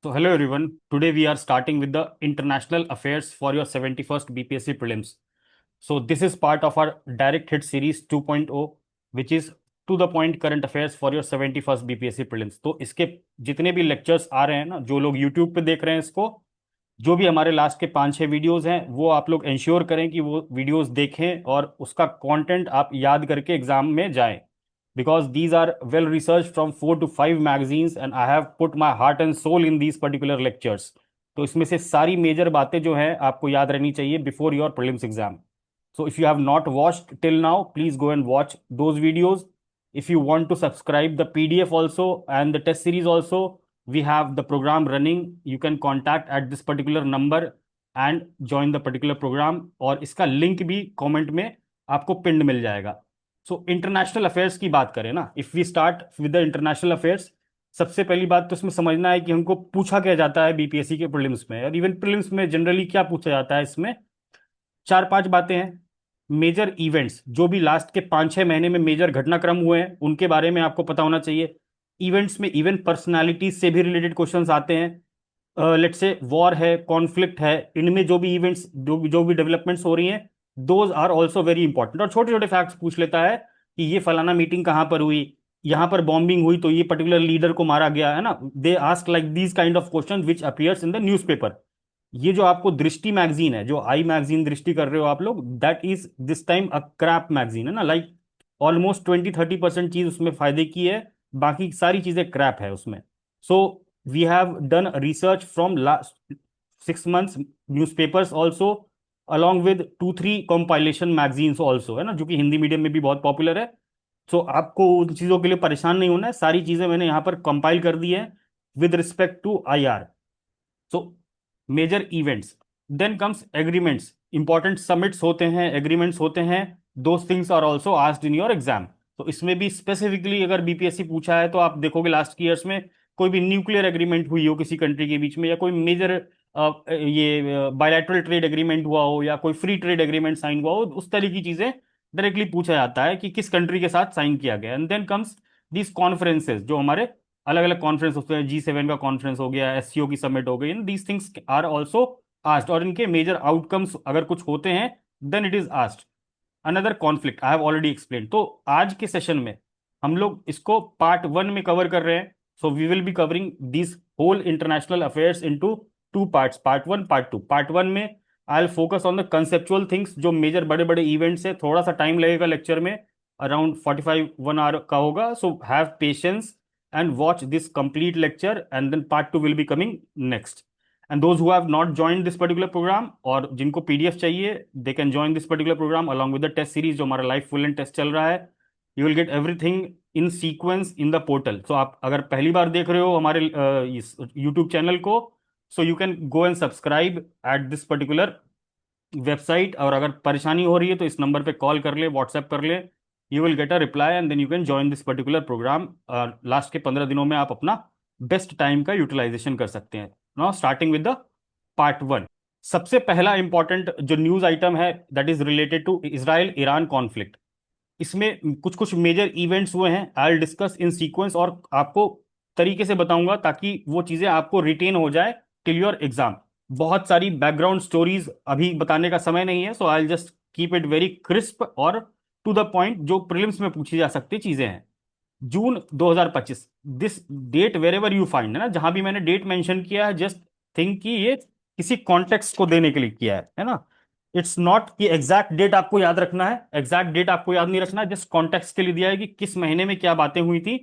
So hello everyone. Today we are starting with the international affairs for your 71st BPSC prelims. So this is part of our direct hit series 2.0 which is to the point current affairs for your 71st BPSC prelims. तो इसके जितने भी lectures आ रहे हैं ना, जो लोग YouTube पे देख रहे हैं इसको, जो भी हमारे लास्ट के 5-6 वीडियोस हैं वो आप लोग इंश्योर करें कि वो वीडियोस देखें और उसका कंटेंट आप याद करके एग्जाम में जाएं, because these are well researched from 4 to 5 magazines and I have put my heart and soul in these particular lectures. तो इसमें से सारी मेजर बातें जो हैं आपको याद रहनी चाहिए before your prelims exam. So if you have not watched till now, please go and watch those videos. If you want to subscribe the PDF also and the test series also, we have the program running. You can contact at this particular number and join the particular program. और इसका link भी comment में आपको पिंड मिल जाएगा. So international affairs की बात करें ना, if we start with the international affairs, सबसे पहली बात तो इसमें समझना है कि हमको पूछा क्या जाता है बीपीएससी के प्रीलिम्स में, और इवन प्रीलिम्स में जनरली क्या पूछा जाता है. इसमें 4-5 बातें हैं. मेजर इवेंट्स, जो भी लास्ट के 5-6 महीने में मेजर घटनाक्रम हुए हैं उनके बारे में आपको पता होना चाहिए. इवेंट्स में इवन पर्सनालिटीज से भी रिलेटेड क्वेश्चंस आते हैं. लेट्स से वॉर है, कॉन्फ्लिक्ट है, इनमें जो भी इवेंट्स, जो भी डेवलपमेंट्स हो रही हैं, those are also very important. और छोटे छोटे फैक्ट्स पूछ लेता है कि ये फलाना मीटिंग कहाँ पर हुई, यहाँ पर बॉम्बिंग हुई तो ये पर्टिकुलर लीडर को मारा गया है ना. They ask like these kind of question which appears in the newspaper. ये जो आपको दृष्टि मैगजीन है, जो आई मैगजीन दृष्टि कर रहे हो आप लोग, that is this time a crap magazine है ना. लाइक ऑलमोस्ट 20-30% चीज उसमें फायदे की है, बाकी सारी चीजें क्रैप है उसमें. So we have done research from last 6 months newspapers also, along with 2-3 compilation magazines also है ना, जो कि हिंदी मीडियम में भी बहुत पॉपुलर है. सो आपको उन चीज़ों के लिए परेशान नहीं होना है, सारी चीज़ें मैंने यहाँ पर कंपाइल कर दी है with respect to IR. So major events, then comes agreements. Important summits होते हैं, एग्रीमेंट्स होते हैं, those things are also asked in your exam. तो इसमें भी स्पेसिफिकली अगर बीपीएससी पूछा है तो आप देखोगे लास्ट की ईयर्स में कोई भी न्यूक्लियर एग्रीमेंट हुई हो किसी कंट्री के बीच में, या कोई मेजर ये बायलैटरल ट्रेड एग्रीमेंट हुआ हो, या कोई फ्री ट्रेड एग्रीमेंट साइन हुआ हो, उस तरह की चीजें डायरेक्टली पूछा जाता है कि किस कंट्री के साथ साइन किया गया. And then comes these conferences, जो हमारे अलग अलग कॉन्फ्रेंस होते हैं. G7 का कॉन्फ्रेंस हो गया, एससीओ की समिट हो गई, these things are also asked, और इनके मेजर आउटकम्स अगर कुछ होते हैं then it is asked. Another conflict I have already explain. तो आज के सेशन में हम लोग इसको पार्ट 1 में कवर कर रहे हैं. So we will be covering this whole international affairs into 2 parts, part 1 part 2. Part 1 में I will focus on the conceptual things, जो मेजर बड़े बड़े इवेंट्स है. थोड़ा सा टाइम लगेगा लेक्चर में, अराउंड 45-1 आवर का होगा. So have patience and watch this complete lecture, and then part 2 will be coming next. And those who have not joined this particular program और जिनको पीडीएफ चाहिए, they can join this particular program along with the test series जो हमारा live full and test चल रहा है. You will get everything in sequence in the portal. So आप अगर पहली बार देख रहे हो हमारे इस YouTube चैनल को, so you can go and subscribe at this particular website. और अगर परेशानी हो रही है तो इस नंबर पे कॉल कर ले, व्हाट्सएप कर ले, you will get a reply and then you can join this particular program. Last के 15 दिनों में आप अपना बेस्ट टाइम का यूटिलाइजेशन कर सकते हैं. Now starting with the part 1. सबसे पहला इंपॉर्टेंट जो न्यूज आइटम है that is related to Israel Iran conflict. इसमें कुछ कुछ मेजर इवेंट्स हुए हैं, I will discuss in sequence और आपको तरीके से बताऊंगा ताकि वो चीजें आपको रिटेन हो जाए टिल योर एग्जाम. बहुत सारी बैकग्राउंड स्टोरीज अभी बताने का समय नहीं है, so I just keep it very crisp और टू द पॉइंट, जो प्रीलिम्स में पूछी जा सकती चीजें हैं. June 2025, this date wherever you find है ना, जहां भी मैंने डेट मेंशन किया है, जस्ट थिंक कि ये किसी कॉन्टेक्स्ट को देने के लिए किया है ना. इट्स नॉट कि एग्जैक्ट डेट आपको याद रखना है, एग्जैक्ट डेट आपको याद नहीं रखना है, जस्ट कॉन्टेक्स्ट के लिए दिया है कि किस महीने में क्या बातें हुई थी,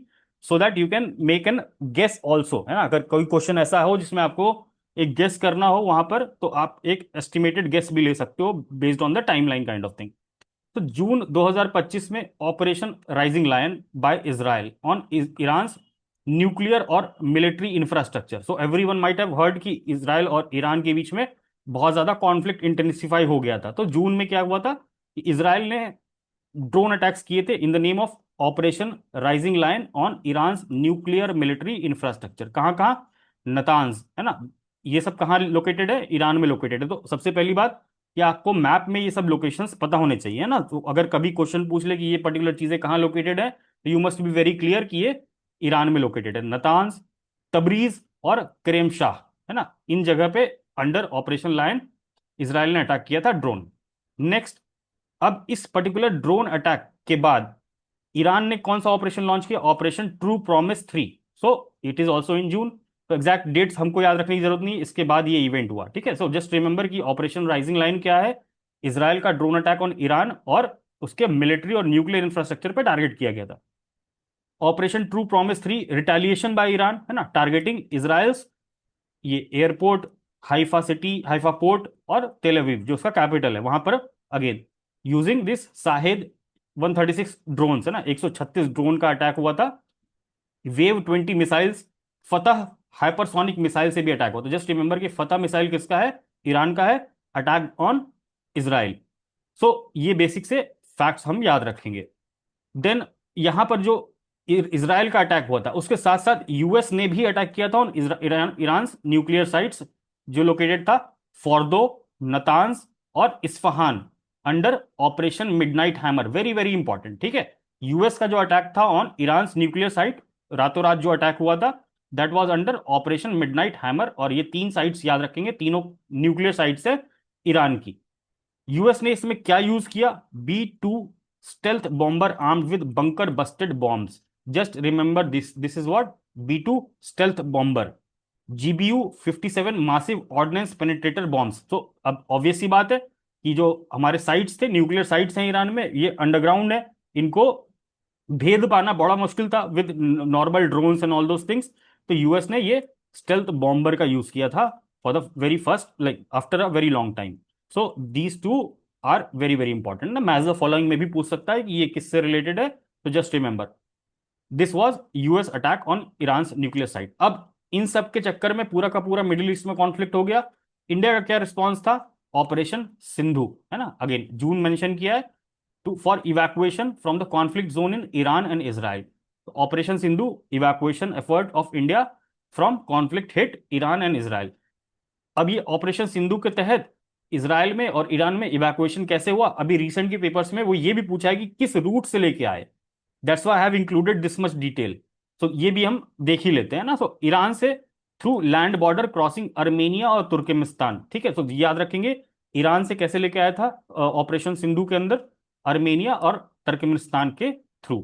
so that you can make an guess also है ना. अगर कोई क्वेश्चन ऐसा हो जिसमें आपको एक गेस करना हो वहां पर, तो आप एक एस्टिमेटेड गेस भी ले सकते हो based on the timeline kind of thing. तो जून 2025 में operation rising lion by Israel on Iran nuclear और military infrastructure. So everyone might have heard कि इजराइल और ईरान के बीच में बहुत ज्यादा कॉन्फ्लिक्ट इंटेंसिफाई हो गया था. तो जून में क्या हुआ था कि इजराइल ने ड्रोन अटैक्स किए थे in the name of operation rising lion on Iran nuclear military infrastructure. कहाँ कहाँ? नतान्स है ना. ये सब कहाँ लोकेटेड है? ईरान में लोकेटेड है. तो सबसे पहली बात कि आपको मैप में ये सब लोकेशंस पता होने चाहिए ना. तो अगर कभी क्वेश्चन पूछ ले कि ये पर्टिकुलर चीजें कहाँ लोकेटेड है, तो you must be very clear कि ये ईरान में लोकेटेड है. नतान्स, तबरीज, और करेमशाह, है ना, इन जगह पे अंडर ऑपरेशन लायन इसराइल ने अटैक किया था ड्रोन। नेक्स्ट, अब इस पर्टिकुलर ड्रोन अटैक के बाद ईरान ने कौन सा ऑपरेशन लॉन्च किया? Operation true promise 3। So it is also in June. तो एग्जैक्ट डेट्स हमको याद रखने की जरूरत नहीं, इसके बाद ये इवेंट हुआ, ठीक है। सो जस्ट रिमेंबर कि ऑपरेशन राइजिंग लाइन क्या है? इसराइल का ड्रोन अटैक ऑन ईरान और उसके मिलिट्री और न्यूक्लियर इंफ्रास्ट्रक्चर पर टारगेट किया गया था। Operation true promise 3, retaliation by Iran, है ना, टारगेटिंग इसराइल्स ये airport, Haifa city, Haifa port और तेल अवीव जो उसका कैपिटल है वहां पर, अगेन यूजिंग दिस साहेद 136 ड्रोन, है ना, 136 ड्रोन का अटैक हुआ था। वेव 20 मिसाइल्स, फतह हाइपरसोनिक मिसाइल से भी अटैक हुआ। तो जस्ट रिमेंबर कि फतह मिसाइल किसका है? ईरान का है, अटैक ऑन इसराइल। सो ये बेसिक से फैक्ट्स हम याद रखेंगे। देन यहां पर जो इसराइल का अटैक हुआ था उसके साथ साथ यूएस ने भी अटैक किया था ऑन ईरान न्यूक्लियर साइट्स जो लोकेटेड था फोर्दो, नतांज और Isfahan under operation midnight hammer. Very very important, ठीक है। यूएस का जो अटैक था ऑन ईरान न्यूक्लियर साइट, रातों रात जो अटैक हुआ था, that was under operation midnight hammer. और ये तीन साइट्स याद रखेंगे, तीनों न्यूक्लियर साइट्स है ईरान की। यूएस ने इसमें क्या यूज किया? B2 stealth bomber armed with bunker Busted bombs. Just remember this is what B2 stealth bomber. GBU-57 massive ordnance penetrator bombs. तो अब ऑब्वियस सी बात है कि जो हमारे साइट्स थे, न्यूक्लियर साइट्स हैं ईरान में, ये अंडरग्राउंड है, इनको भेद पाना बड़ा मुश्किल था with normal drones and all those things. तो यूएस ने ये स्टेल्थ बॉम्बर का यूज किया था for the very first, like after a very long time. So these two are very very important ना। मैच द फॉलोइंग में भी पूछ सकता है कि ये किससे रिलेटेड है, तो just remember this was US attack on Iran nuclear site. अब इन सब के चक्कर में पूरा का पूरा मिडिल ईस्ट में कॉन्फ्लिक्ट हो गया। इंडिया का क्या रिस्पॉन्स था? ऑपरेशन सिंधु, है ना, अगेन जून मेंशन किया है, to for evacuation from the conflict zone in Iran and Israel. Operation Sindhu evacuation effort of India from conflict hit Iran and Israel. अब ये ऑपरेशन सिंधु के तहत इसराइल में और ईरान में इवैक्यूएशन कैसे हुआ? अभी रिसेंट के पेपर्स में वो ये भी पूछा है कि किस रूट से लेके आए। That's why I have included this much detail. तो ये भी हम देख ही लेते हैं ना। सो ईरान से through land border crossing Armenia और तुर्कमेनिस्तान, ठीक है। तो याद रखेंगे ईरान से कैसे लेके आया था ऑपरेशन सिंधु के अंदर? अर्मेनिया और तुर्कमेनिस्तान के थ्रू।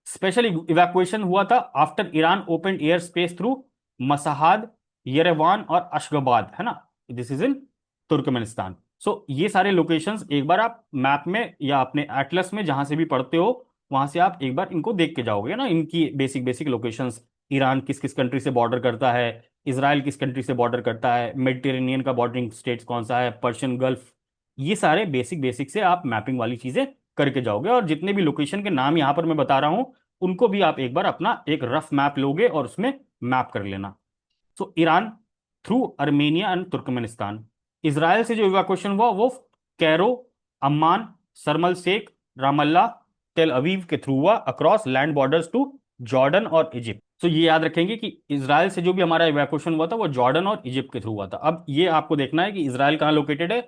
स्पेशल इवैक्यूएशन हुआ था after Iran open air space through Mashhad, Yerevan और अशगाबाद, है ना, this is in Turkmenistan. So ये सारे लोकेशंस एक बार आप मैप में या अपने एटलस में जहां से भी पढ़ते हो वहां से आप एक बार इनको देख के जाओगे ना, इनकी बेसिक बेसिक लोकेशंस। ईरान किस किस कंट्री से बॉर्डर करता है, इसराइल किस कंट्री से बॉर्डर करता है, मेडिटेरेनियन का बॉर्डरिंग स्टेट्स कौन सा है, पर्शियन गल्फ, ये सारे बेसिक बेसिक से आप मैपिंग वाली चीजें करके जाओगे। और जितने भी लोकेशन के नाम यहां पर मैं बता रहा हूं उनको भी आप एक बार अपना एक रफ मैप लोगे और उसमें मैप कर लेना। So Iran through Armenia and Turkmenistan. Israel से जो इवैक्यूएशन हुआ वो Cairo, Amman, Sharm el Sheikh, Ramallah, Tel Aviv के थ्रू हुआ across land borders to Jordan और इजिप्ट। तो ये याद रखेंगे कि इसराइल से जो भी हमारा इवैक्यूएशन हुआ था वो जॉर्डन और इजिप्ट के थ्रू हुआ था। अब ये आपको देखना है कि इसराइल कहाँ लोकेटेड है,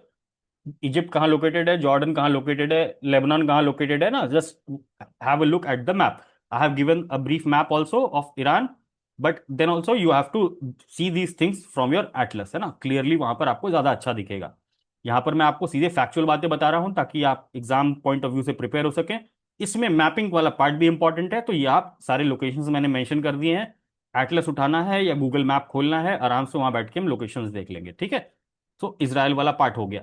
इजिप्ट कहाँ लोकेटेड है, जॉर्डन कहाँ लोकेटेड है, लेबनान कहाँ लोकेटेड है ना। Just have a look at the map. I have given a brief map also of Iran, but then also you have to see these things from your atlas, है ना, clearly वहां पर आपको ज्यादा अच्छा दिखेगा। यहाँ पर मैं आपको सीधे फैक्चुअल बातें बता रहा हूँ ताकि आप एग्जाम पॉइंट ऑफ व्यू से प्रिपेयर हो सकें। इसमें मैपिंग वाला पार्ट भी इंपॉर्टेंट है। तो ये आप सारे लोकेशंस मैंने मेंशन कर दिए हैं, एटलस उठाना है या गूगल मैप खोलना है, आराम से वहां बैठ के हम लोकेशंस देख लेंगे, ठीक है। तो इसराइल वाला पार्ट हो गया।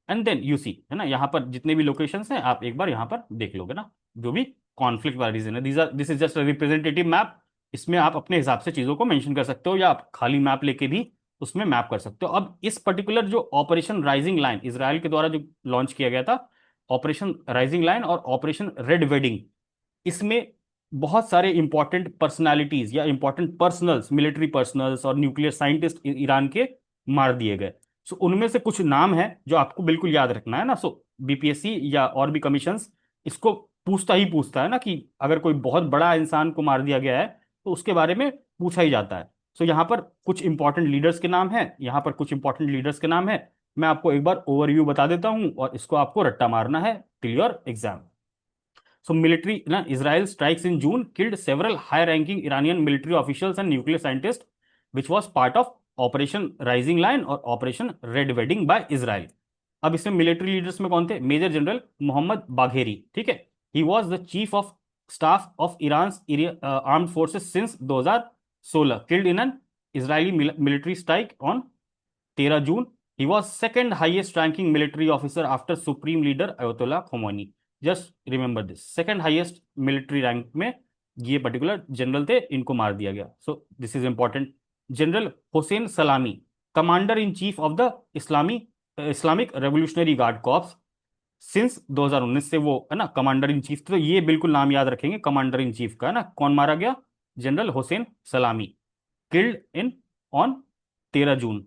एंड देन यू सी, है ना, यहाँ पर जितने भी लोकेशंस हैं आप एक बार यहाँ पर देख लोगे ना, जो भी कॉन्फ्लिक्ट वाला रीजन है। This is just representative map. इसमें आप अपने हिसाब से चीजों को मेंशन कर सकते हो या आप खाली मैप लेके भी उसमें मैप कर सकते हो। अब इस पर्टिकुलर जो ऑपरेशन राइजिंग लाइन इसराइल के द्वारा जो लॉन्च किया गया था, ऑपरेशन राइजिंग लाइन और ऑपरेशन रेड वेडिंग, इसमें बहुत सारे इंपॉर्टेंट पर्सनालिटीज या इंपॉर्टेंट पर्सनल्स, मिलिट्री पर्सनल्स और न्यूक्लियर साइंटिस्ट ईरान के मार दिए गए। सो उनमें से कुछ नाम है जो आपको बिल्कुल याद रखना है ना। सो बीपीएससी या और भी कमीशंस इसको पूछता ही पूछता है ना कि अगर कोई बहुत बड़ा इंसान को मार दिया गया है तो उसके बारे में पूछा ही जाता है। सो यहाँ पर कुछ इंपॉर्टेंट लीडर्स के नाम है, यहाँ पर कुछ इंपॉर्टेंट लीडर्स के नाम है। मैं आपको एक बार ओवरव्यू बता देता हूँ और इसको आपको रट्टा मारना है till your exam. So military, na, Israel strikes in June killed several high-ranking Iranian military officials and nuclear scientists. Which was part of operation rising lion और operation red wedding by Israel. अब इसमें military leaders में कौन थे? Major general Mohammad Bagheri, ठीक है, he was the chief of staff of Iran armed forces since 2016, killed in an Israeli military strike on 13 June. He was second highest ranking military officer after supreme leader Ayatollah Khomeini. Just remember this. Second highest military rank में ये particular general थे, इनको मार दिया गया. So this is important. General Hossein Salami, commander in chief of the Islamic revolutionary guard corps since 2019 से वो है ना कमांडर इन चीफ. तो ये बिल्कुल नाम याद रखेंगे कमांडर इन चीफ का, है ना. कौन मारा गया? जनरल हुसैन सलामी, killed in on 13 June.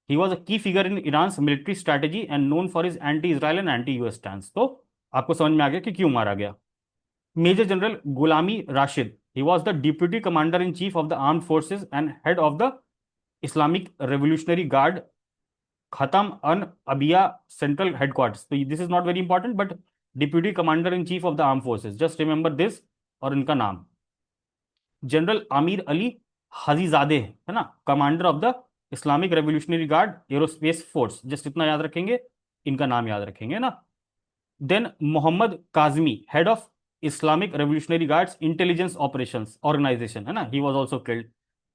He was a key figure in Iran's military strategy and known for his anti-Israel and anti-US stance. तो आपको समझ में आ गया कि क्यों मारा गया. मेजर जनरल गुलामी Rashid, he was the deputy commander in chief of the armed forces and head of the Islamic Revolutionary Guard Khatam an Abia Central Headquarters. So this is not very important, but deputy commander in chief of the armed forces. Just remember this और इनका नाम. General Aamir Ali Hajizadeh, है ना, commander of the Islamic revolutionary guard aerospace force. Just इतना याद रखेंगे, इनका नाम याद रखेंगे ना. Then Mohammad Kazemi, head of Islamic revolutionary guards intelligence operations organisation, है ना, he was also killed.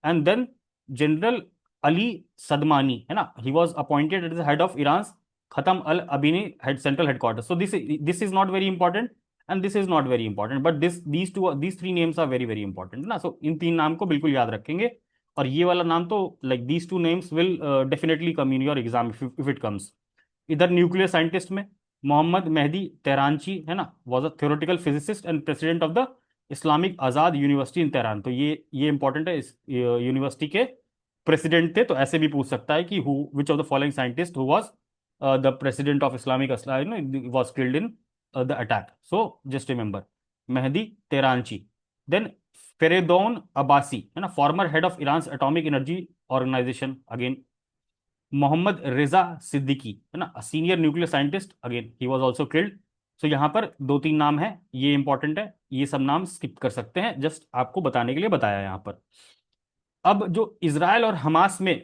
And then general Ali Shadmani, है ना, he was appointed as the head of Iran Khatam al अबीनी head central headquarters. So this is not very important and this is not very important, but these three names are very very important ना. So इन तीन नाम को बिल्कुल याद रखेंगे. और ये वाला नाम तो like these two names will definitely come in your exam if it comes. इधर न्यूक्लियर साइंटिस्ट में मोहम्मद मेहदी तेहरानची, है ना, was a theoretical physicist and president of the Islamic Azad university in Tehran. तो ये इंपॉर्टेंट है, इस यूनिवर्सिटी के प्रेसिडेंट थे. तो ऐसे भी पूछ सकता है कि who which of the following scientist who was the president of Islamic was killed in the attack. So just remember Mehdi Tehranchi. Then Fereydoun Abbasi, है ना, former head of Iran atomic energy organisation. Again Mohammad Reza Siddiqui, है ना, senior nuclear scientist. Again he was also killed. So यहाँ पर दो तीन नाम है, ये इंपॉर्टेंट है, ये सब नाम स्किप कर सकते हैं, जस्ट आपको बताने के लिए बताया यहाँ पर. अब जो इसराइल और हमास में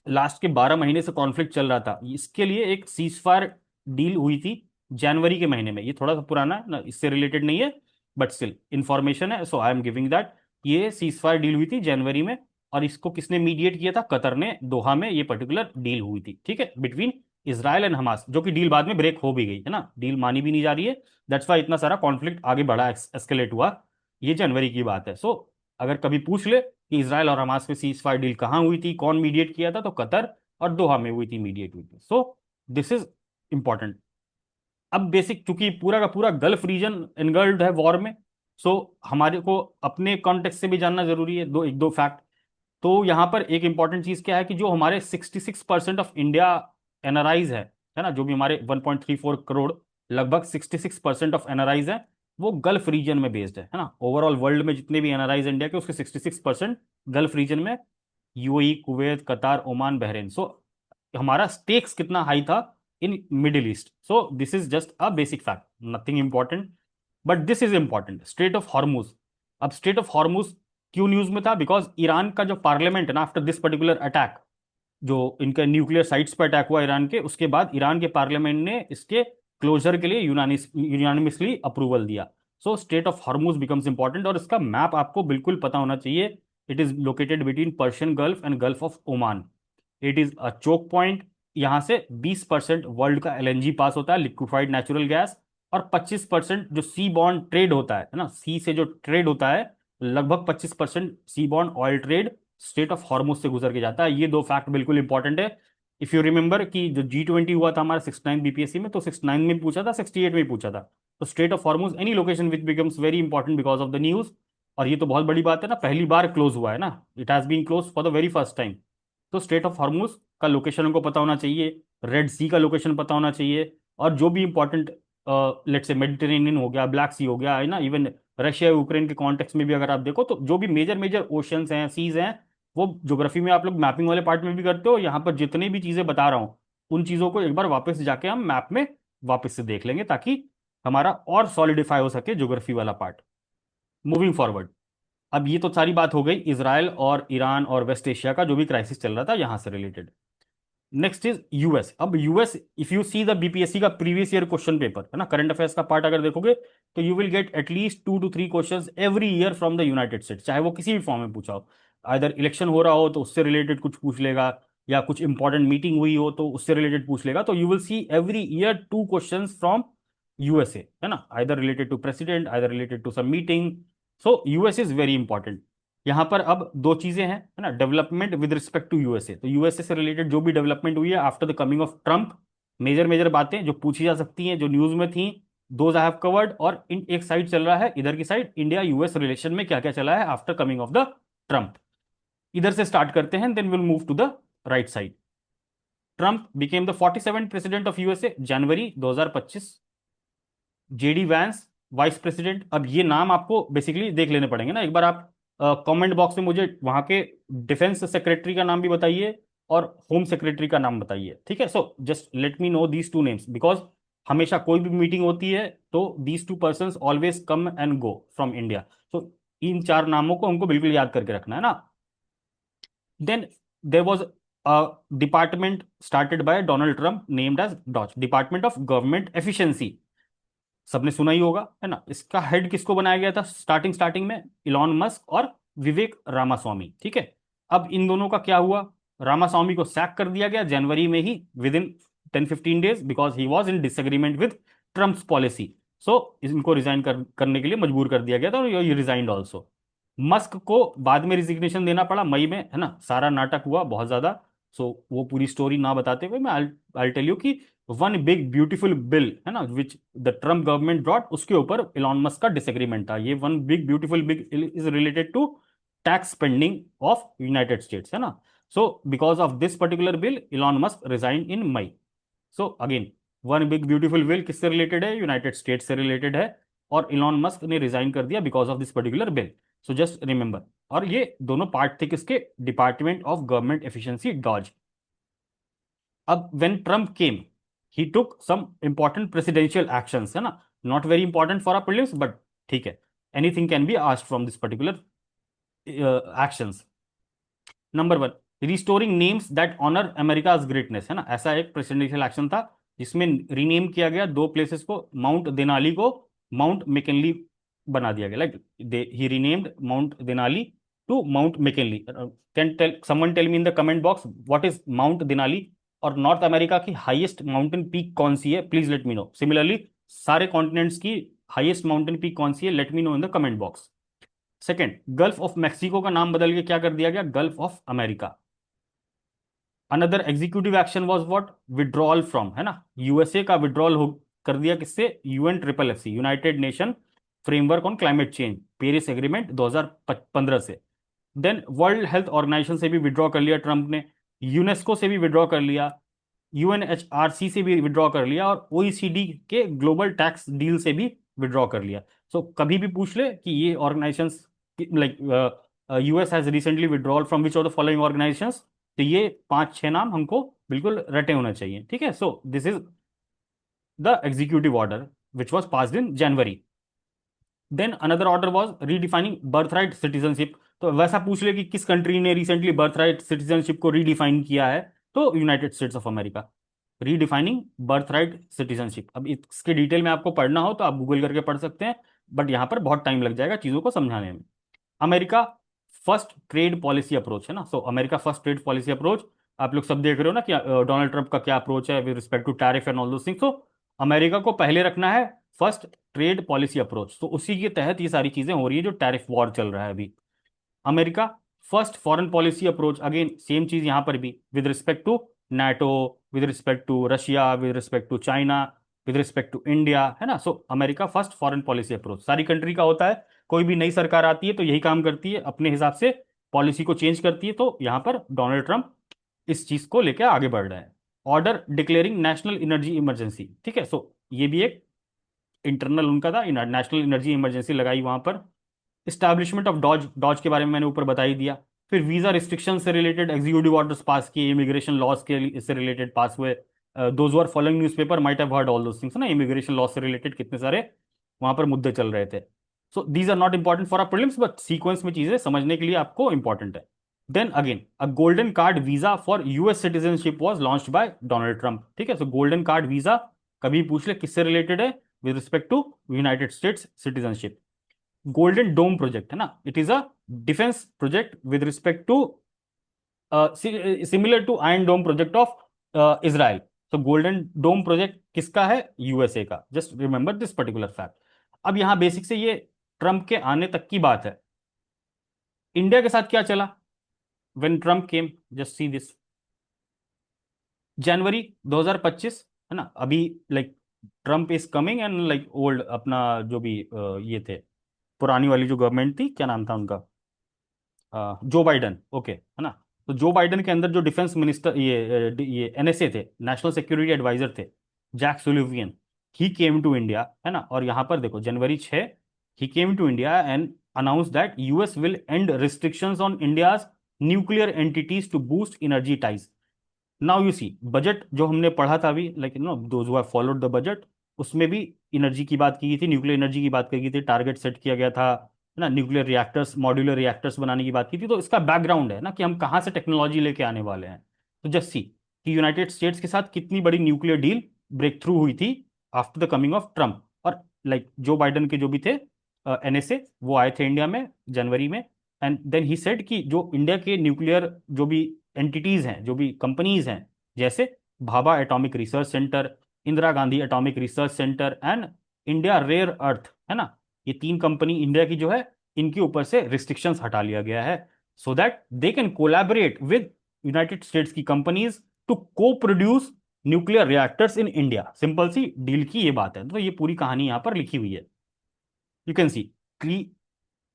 लास्ट के 12 महीने से कॉन्फ्लिक्ट चल रहा था, इसके लिए एक सीज फायर डील हुई थी जनवरी के महीने में. ये थोड़ा सा पुराना है ना, इससे रिलेटेड नहीं है, बट स्टिल इंफॉर्मेशन है, so I am giving that. ये सीज फायर डील हुई थी जनवरी में, और इसको किसने मीडिएट किया था? कतर ने, दोहा में ये पर्टिकुलर डील हुई थी, ठीक है, बिटवीन इसराइल एंड हमास. जो कि डील बाद में ब्रेक हो भी गई, है ना, डील मानी भी नहीं जा रही है. दैट्स वाई इतना सारा कॉन्फ्लिक्ट आगे बढ़ा, एस्केलेट हुआ. ये जनवरी की बात है. सो अगर कभी पूछ ले कि इसराइल और हमास में सीज फायर डील कहाँ हुई थी, कौन मीडिएट किया था, तो कतर और दोहा में हुई थी, मीडिएट हुई थी. सो दिस इज इंपॉर्टेंट. अब बेसिक, चूंकि पूरा का पूरा गल्फ रीजन इन्गल्ड है वॉर में, सो हमारे को अपने कॉन्टेक्स्ट से भी जानना जरूरी है. एक दो फैक्ट. तो यहाँ पर एक इंपॉर्टेंट चीज क्या है कि जो हमारे 66% ऑफ इंडिया एनआरआईज है ना, जो भी हमारे 1.34 करोड़, लगभग 66% ऑफ एनआरआईज है, वो गल्फ रीजन में बेस्ड है ना. ओवरऑल वर्ल्ड में जितने भी एनआरआईज इंडिया के, उसके 66% गल्फ रीजन में, UAE, Kuwait, Qatar, Oman, Bahrain. So हमारा स्टेक्स कितना हाई था in Middle East. So this is just a basic fact, nothing important, but this is important. Strait of Hormuz. अब strait of Hormuz क्यों news में था? Because Iran का जो parliament है ना, आफ्टर दिस पर्टिकुलर अटैक, जो इनके न्यूक्लियर साइट्स पर अटैक हुआ ईरान के, उसके बाद ईरान के पार्लियामेंट ने इसके क्लोजर के लिए यूनानिमसली अप्रूवल दिया. So state of Hormuz becomes important. और इसका मैप आपको बिल्कुल पता होना चाहिए. It is located between Persian gulf and gulf of Oman. It is a choke point. यहाँ से 20% वर्ल्ड का एलएनजी पास होता है, लिक्विफाइड नेचुरल गैस. और 25% जो सी बॉन्ड ट्रेड होता है ना, सी से जो ट्रेड होता है, लगभग 25% seaborne oil trade state of Hormuz से गुजर के जाता है. ये दो फैक्ट बिल्कुल इंपॉर्टेंट है. इफ यू रिमेंबर कि जो G20 हुआ था हमारा 69 बीपीएससी में, तो 69 में पूछा था, 68 में पूछा था. तो state of Hormuz any location which becomes very important because of the news. और ये तो बहुत बड़ी बात है ना, पहली बार क्लोज हुआ है ना, it has been close for the very first time. तो स्टेट ऑफ हॉर्मुज का लोकेशन हमको पता होना चाहिए, रेड सी का लोकेशन पता होना चाहिए, और जो भी इंपॉर्टेंट लेट्स से मेडिटेरेनियन हो गया, ब्लैक सी हो गया, है ना, इवन रशिया यूक्रेन के कॉन्टेक्स्ट में भी अगर आप देखो, तो जो भी मेजर मेजर ओशंस हैं, सीज हैं, वो ज्योग्राफी में आप लोग मैपिंग वाले पार्ट में भी करते हो. यहाँ पर जितनी भी चीजें बता रहा हूँ, उन चीजों को एक बार वापस जाके हम मैप में वापस से देख लेंगे, ताकि हमारा और सॉलिडिफाई हो सके ज्योग्राफी वाला पार्ट. Moving forward. अब ये तो सारी बात हो गई इसराइल और ईरान और वेस्ट एशिया का जो भी क्राइसिस चल रहा था यहाँ से रिलेटेड। Next is US. अब US, if you see the BPSC का प्रीवियस ईयर क्वेश्चन पेपर है ना, करंट अफेयर्स का पार्ट अगर देखोगे तो you will get at least 2 to 3 questions every year from the United States, चाहे वो किसी भी फॉर्म में पूछा हो। अदर इलेक्शन हो रहा हो तो उससे रिलेटेड कुछ पूछ लेगा, या कुछ इंपॉर्टेंट मीटिंग हुई हो तो उससे रिलेटेड पूछ लेगा। तो you will see every year 2 questions from USA, है ना, either related to president, either related to some meeting. So US is very important. यहाँ पर अब दो चीजें हैं, है ना, development with respect to USA. तो यूएसए से रिलेटेड जो भी डेवलपमेंट हुई है after the coming of Trump, major major बातें जो पूछी जा सकती हैं, जो न्यूज में थी, दोज आई हैव कवर्ड। और इन एक साइड चल रहा है, इधर की साइड इंडिया यूएस रिलेशन में क्या क्या चला है after coming of the Trump. इधर से स्टार्ट करते हैं, then will move to the right side. Trump became the 47th president of USA January 2025। JD Vance vice president. अब ये नाम आपको बेसिकली देख लेने पड़ेंगे ना एक बार। आप कमेंट बॉक्स में मुझे वहां के डिफेंस सेक्रेटरी का नाम भी बताइए और होम सेक्रेटरी का नाम बताइए, ठीक है। So just let me know these two names, because हमेशा कोई भी मीटिंग होती है तो these two person always come and go from India. तो इन चार नामों को हमको बिल्कुल याद करके रखना है ना। Then there was a department started by Donald Trump named as DOGE, department of government efficiency. सबने सुना ही होगा, है ना। इसका हेड किसको बनाया गया था स्टार्टिंग स्टार्टिंग में? इलॉन मस्क और विवेक रामास्वामी, ठीक है। अब इन दोनों का क्या हुआ? रामास्वामी को सैक कर दिया गया जनवरी में ही, within 10-15 days, because he was in disagreement with Trump's policy. So इनको रिजाइन करने के लिए मजबूर कर दिया गया था, और ये रिजाइंड ऑल्सो। मस्क को बाद में रिजिग्नेशन देना पड़ा मई में, है ना, सारा नाटक हुआ बहुत ज्यादा। सो वो पूरी स्टोरी ना बताते हुए मैं आई टेल यू कि वन बिग ब्यूटीफुल बिल, है ना, which the Trump government brought, उसके ऊपर इलॉन मस्क का डिसएग्रीमेंट था। ये one big beautiful big is related to tax spending of United States, है ना। So because of this particular bill Elon Musk resign in May. So again, one big beautiful bill किससे related है? United States से related है, और Elon Musk ने resign कर दिया because of this particular bill. So just remember. और ये दोनों पार्ट थे किसके? Department of government efficiency, DOGE. अब when Trump came, he took some important presidential actions, है ना, not very important for our prelims, but ठीक है, anything can be asked from this particular actions. Number 1, restoring names that honour America's greatness, है ना। ऐसा एक presidential action था जिसमें रीनेम किया गया दो प्लेसेस को, माउंट देनाली को माउंट मैकिनली बना दिया गया। Like he renamed Mount Denali to Mount McKinley. Can tell someone tell me in the comment box what is Mount Denali? और नॉर्थ अमेरिका की हाईएस्ट माउंटेन पीक कौन सी है? Please let me know. Similarly सारे continents की highest mountain peak कौन सी है? Let me know in the comment box. Second, Gulf of Mexico का नाम बदल के क्या कर दिया गया? Gulf of America. Another executive action was what? Withdrawal from, है ना, यूएसए का विड्रॉल हो कर दिया किससे? UN triple F C, United Nation Framework on Climate Change, Paris Agreement 2015 से। देन वर्ल्ड हेल्थ ऑर्गेनाइजेशन से भी विड्रॉ कर लिया ट्रंप ने, यूनेस्को से भी विड्रॉ कर लिया, यूएनएचआरसी से भी विड्रॉ कर लिया, और ओईसीडी के ग्लोबल टैक्स डील से भी विड्रॉ कर लिया। सो कभी भी पूछ ले कि ये organisations, like US has recently withdrawal from which of the following organisations, तो ये 5-6 नाम हमको बिल्कुल रटे होना चाहिए, ठीक है। So this is the executive order which was passed in January. Then another order was redefining birthright citizenship. तो वैसा पूछ ले कि किस कंट्री ने रिसेंटली बर्थराइट सिटीजनशिप को रीडिफाइन किया है, तो United States of America. Redefining birthright citizenship. अब इसके डिटेल में आपको पढ़ना हो तो आप गूगल करके पढ़ सकते हैं, बट यहां पर बहुत टाइम लग जाएगा चीजों को समझाने में। America first trade policy approach, है ना। So America first trade policy approach, आप लोग सब देख रहे हो ना कि डोनाल्ड ट्रंप का क्या अप्रोच है with respect to tariff and all those things. तो अमेरिका को पहले रखना है फर्स्ट ट्रेड पॉलिसी अप्रोच, तो उसी के तहत ये सारी चीजें हो रही है जो टैरिफ वॉर चल रहा है अभी। America first foreign policy approach, again same चीज यहां पर भी, with respect to NATO, with respect to Russia, with respect to China, with respect to India, है ना। So America first foreign policy approach सारी कंट्री का होता है। कोई भी नई सरकार आती है तो यही काम करती है, अपने हिसाब से पॉलिसी को चेंज करती है। तो यहां पर डोनाल्ड ट्रंप इस चीज को लेकर आगे बढ़ रहा है। Order declaring national energy emergency, ठीक है। सो ये भी एक इंटरनल उनका था, नेशनल एनर्जी इमरजेंसी लगाई वहां पर। इस्टेब्लिशमेंट ऑफ डॉज, डॉज के बारे में मैंने ऊपर बता ही दिया। फिर वीजा रिस्ट्रिक्शन से रिलेटेड एग्जीक्यूटिव ऑर्डर्स पास किए, इमिग्रेशन लॉज के इससे रिलेटेड पास हुए। Those are following newspaper might have heard all those things ना, इमिग्रेशन लॉ से रिलेटेड कितने सारे वहां पर मुद्दे चल रहे थे। So these are not important for our prelims, but sequence में चीजें समझने के लिए आपको इंपॉर्टेंट है. Then again a golden card visa for US citizenship was launched bye Donald Trump. ठीक है, सो गोल्डन कार्ड वीजा कभी पूछ ले किससे रिलेटेड है, with respect to United States citizenship. Golden dome project है ना, it is a defence project with respect to similar to Iron Dome project of Israel. तो गोल्डन डोम प्रोजेक्ट किसका है, यूएसए का. Just remember this particular fact. अब यहां basic से ये ट्रंप के आने तक की बात है. इंडिया के साथ क्या चला when Trump came, just see this. जनवरी 2025 है ना, अभी like Trump is coming and like old अपना जो भी ये थे, पुरानी वाली जो गवर्नमेंट थी, क्या नाम था उनका, जो बाइडन. ओके है ना. तो जो बाइडन के अंदर जो डिफेंस मिनिस्टर, ये एनएसए थे, नेशनल सिक्योरिटी एडवाइजर थे, Jake Sullivan, he came to India है ना. और यहां पर देखो जनवरी 6, he came to India and announce that US will end restrictions on India's nuclear entities to boost energy ties. Now you see budget जो हमने पढ़ा था अभी, like those who have followed the budget, उसमें भी एनर्जी की बात की गई थी, न्यूक्लियर एनर्जी की बात की गई थी, टारगेट सेट किया गया था है ना, न्यूक्लियर रिएक्टर्स, मॉड्यूलर रिएक्टर्स बनाने की बात की थी. तो इसका बैकग्राउंड है ना कि हम कहाँ से टेक्नोलॉजी लेके आने वाले हैं. तो जस्ट सी कि यूनाइटेड स्टेट्स के साथ कितनी बड़ी न्यूक्लियर डील ब्रेक थ्रू हुई थी after the coming of Trump. और लाइक जो बाइडन के जो भी थे एनएसए, वो आए थे इंडिया में जनवरी में. एंड देन ही सेड कि जो इंडिया के न्यूक्लियर जो भी एंटिटीज हैं, जो भी कंपनीज हैं, जैसे Bhabha atomic research centre, Indira Gandhi atomic research centre and India rare earth है ना, ये 3 कंपनी इंडिया की जो है, इनके ऊपर से रिस्ट्रिक्शंस हटा लिया गया है so that they can collaborate with United States की कंपनीज टू को produce nuclear reactors in India. Simple सी डील की ये बात है. तो ये पूरी कहानी यहां पर लिखी हुई है. यू कैन सी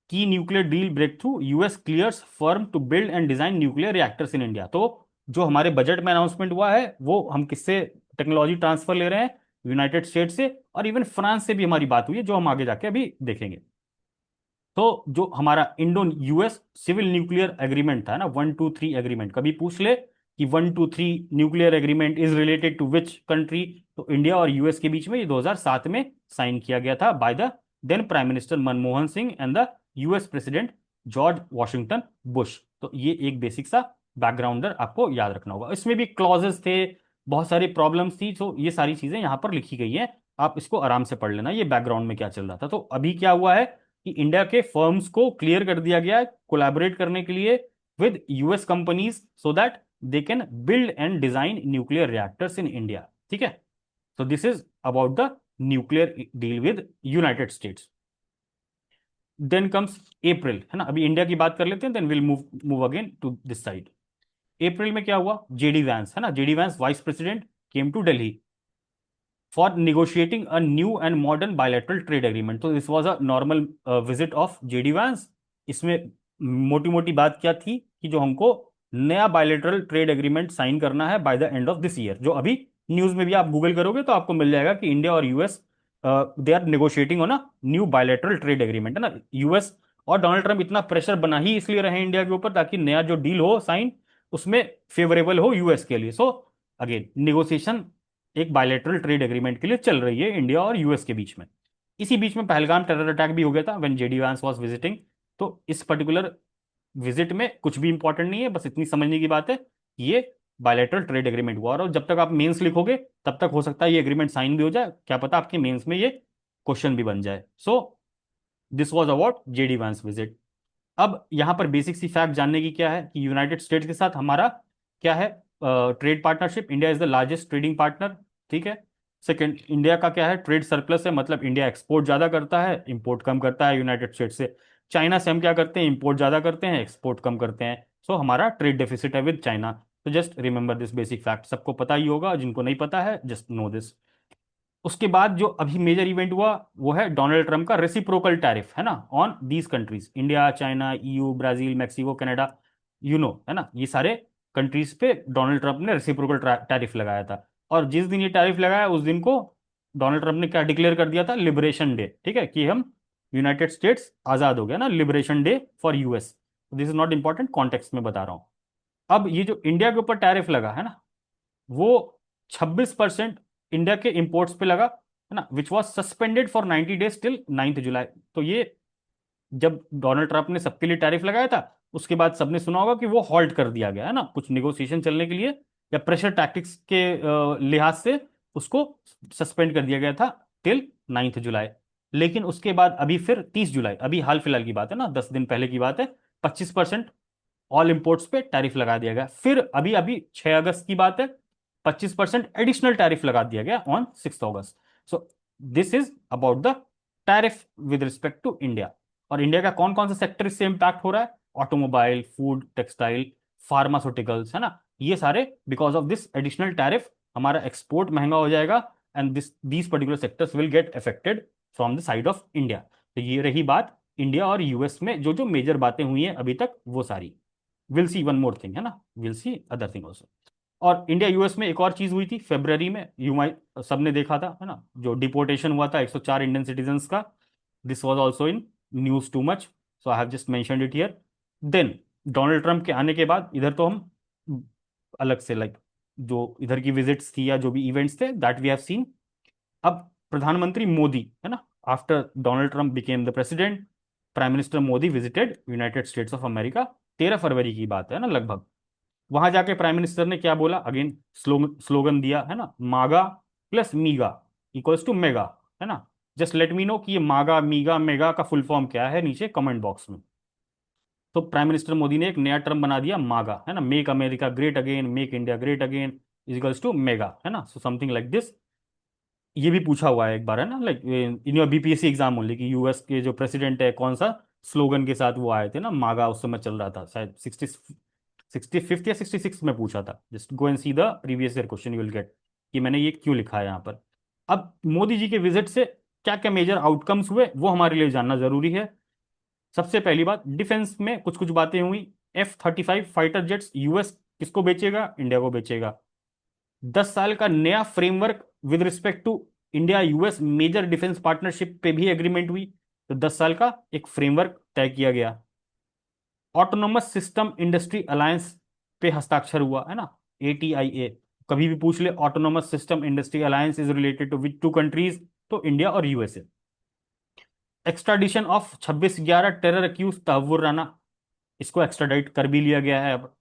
की nuclear deal breakthrough, US clears firm to build and design nuclear reactors in India. तो जो हमारे बजट में अनाउंसमेंट हुआ है, वो हम किससे टेक्नोलॉजी ट्रांसफर ले रहे हैं, यूनाइटेड स्टेट से. और इवन फ्रांस से भी हमारी बात हुई है, जो हम आगे जाके अभी देखेंगे. तो जो हमारा Indo US civil nuclear agreement था ना, 123 एग्रीमेंट, कभी पूछ ले कि 123 nuclear agreement is related to which country, तो इंडिया और यूएस के बीच में ये 2007 में साइन किया गया था by the then prime minister Manmohan Singh and the US president George Washington Bush. तो ये एक बेसिक सा बैकग्राउंडर आपको याद रखना होगा. इसमें भी क्लॉजेस थे, बहुत सारी प्रॉब्लम्स थी, तो ये सारी चीजें यहाँ पर लिखी गई हैं. आप इसको आराम से पढ़ लेना, ये बैकग्राउंड में क्या चल रहा था. तो अभी क्या हुआ है कि इंडिया के फर्म्स को क्लियर कर दिया गया है कोलैबोरेट करने के लिए with US companies so that they can build and design nuclear reactors in India. ठीक है, so this is about the nuclear deal with United States. Then comes April है ना. अभी इंडिया की बात कर लेते हैं, then we'll move again to this side. अप्रैल में क्या हुआ, जेडी वैंस है ना, JD Vance vice president came to Delhi for negotiating a new and modern bilateral trade agreement. तो this was a normal visit of JD Vance. इसमें मोटी मोटी बात क्या थी कि जो हमको नया बायलैटरल ट्रेड एग्रीमेंट साइन करना है by the end of this year. जो अभी न्यूज में भी आप गूगल करोगे तो आपको मिल जाएगा कि इंडिया और US they are negotiating on a new bilateral trade agreement है ना. यूएस और डोनाल्ड ट्रंप इतना प्रेशर बना ही इसलिए रहे इंडिया के ऊपर ताकि नया जो डील हो साइन, उसमें फेवरेबल हो यूएस के लिए. सो अगेन निगोशिएशन एक बायलैटरल ट्रेड एग्रीमेंट के लिए चल रही है इंडिया और यूएस के बीच में. इसी बीच में पहलगाम टेरर अटैक भी हो गया था व्हेन जेडी वांस वाज विजिटिंग. तो इस पर्टिकुलर विजिट में कुछ भी इंपॉर्टेंट नहीं है, बस इतनी समझने की बात है कि ये बायलैटरल ट्रेड एग्रीमेंट हुआ. और जब तक आप मेंस लिखोगे तब तक हो सकता है ये एग्रीमेंट साइन भी हो जाए, क्या पता आपके मेंस में ये क्वेश्चन भी बन जाए. So this was about JD वांस विजिट. अब यहां पर बेसिक सी फैक्ट जानने की क्या है कि यूनाइटेड स्टेट्स के साथ हमारा क्या है, trade partnership. India is the largest trading partner. ठीक है. सेकंड, इंडिया का क्या है, ट्रेड सरप्लस है, मतलब इंडिया एक्सपोर्ट ज्यादा करता है, इंपोर्ट कम करता है यूनाइटेड स्टेट्स से. चाइना से हम क्या करते हैं, इंपोर्ट ज्यादा करते हैं, एक्सपोर्ट कम करते हैं. सो हमारा ट्रेड डेफिसिट है विद चाइना. तो just remember this basic fact, सबको पता ही होगा, जिनको नहीं पता है जस्ट नो दिस. उसके बाद जो अभी मेजर इवेंट हुआ वो है डोनाल्ड ट्रंप का रेसिप्रोकल टैरिफ है ना on these countries, India, China, EU, Brazil, Mexico, Canada, है ना, ये सारे कंट्रीज पे डोनाल्ड ट्रंप ने रेसिप्रोकल टैरिफ लगाया था. और जिस दिन ये टैरिफ लगाया उस दिन को डोनाल्ड ट्रंप ने क्या डिक्लेयर कर दिया था, लिबरेशन डे. ठीक है, कि हम यूनाइटेड स्टेट्स आजाद हो गया ना, liberation day for US. This is not important, context में बता रहा हूं. अब ये जो इंडिया के ऊपर टैरिफ लगा है ना, वो 26% इंडिया के इंपोर्ट्स पे लगा है ना, which was suspended for 90 days till 9th जुलाई. तो ये जब डोनाल्ड ट्रंप ने सबके लिए टैरिफ लगाया था, उसके बाद सबने सुना होगा कि वो हॉल्ट कर दिया गया है ना, कुछ निगोशिएशन चलने के लिए या प्रेशर टैक्टिक्स के लिहाज से उसको सस्पेंड कर दिया गया था टिल 9 जुलाई। लेकिन उसके बाद अभी फिर 30 जुलाई, अभी हाल फिलहाल की बात है ना, 10 दिन पहले की बात है, 25% ऑल इंपोर्ट्स पे टैरिफ लगा दिया गया। फिर अभी अभी 6 अगस्त की बात है, 25% एडिशनल टैरिफ लगा दिया गया on 6 August. So this is about the tariff with respect to India. और इंडिया का कौन कौन सा सेक्टर इससे इंपैक्ट हो रहा है? ऑटोमोबाइल, फूड, टेक्सटाइल, फार्मास्यूटिकल्स, है ना, ये सारे because of this additional tariff हमारा एक्सपोर्ट महंगा हो जाएगा, and this these particular sectors will get affected from the side of India. तो ये रही बात इंडिया और यूएस में जो जो मेजर बातें हुई हैं अभी तक, वो सारी। Will see one more thing, है ना, will see other thing also. और इंडिया यूएस में एक और चीज हुई थी फेब्रवरी में, यू माई सबने देखा था, है ना, जो डिपोर्टेशन हुआ था 104 इंडियन सिटीजन्स का। This was also in news too much, so I have just mentioned it here. Then Donald Trump के आने के बाद इधर तो हम अलग से लाइक जो इधर की विजिट्स थी या जो भी इवेंट्स थे दैट वी हैव सीन। अब प्रधानमंत्री मोदी, है ना, after Donald Trump became the president, prime minister Modi visited United States of America. 13 फरवरी की बात है ना लगभग। वहां जाके प्राइम मिनिस्टर ने क्या बोला? अगेन स्लोगन स्लोगन दिया, है ना, मागा प्लस मीगा इक्वल्स टू मेगा, है ना। जस्ट लेट मी नो कि ये मागा मीगा मेगा का फुल फॉर्म क्या है, नीचे कमेंट बॉक्स में। तो प्राइम मिनिस्टर मोदी ने एक नया टर्म बना दिया मागा, है ना, make America great again, make India great again equals to mega, है ना, सो समथिंग लाइक दिस। ये भी पूछा हुआ है एक बार, है ना, like in your BPSC exam only, कि यूएस के जो प्रेसिडेंट है कौन सा स्लोगन के साथ वो आए थे ना, मागा उस समय चल रहा था शायद 65th या 66 में पूछा था। Just go and see the previous year question, you will gate कि मैंने ये क्यों लिखा है यहाँ पर। अब मोदी जी के विजिट से क्या क्या मेजर आउटकम्स हुए वो हमारे लिए जानना जरूरी है। सबसे पहली बात, डिफेंस में कुछ कुछ बातें हुई। F-35 फाइटर जेट्स यूएस किसको बेचेगा? इंडिया को बेचेगा। 10 साल का नया framework with respect to India US major defence partnership पे भी एग्रीमेंट हुई। तो 10 साल का एक फ्रेमवर्क तय किया गया। ऑटोनोमस सिस्टम इंडस्ट्री अलायंस पे हस्ताक्षर हुआ, है ना, ATIA। कभी भी पूछ ले autonomous system industry alliance is related to which two countries, तो इंडिया और USA. Extradition of 26/11 terror accused Tahawwur Rana, इसको एक्स्ट्राडाइट कर भी लिया गया है अब।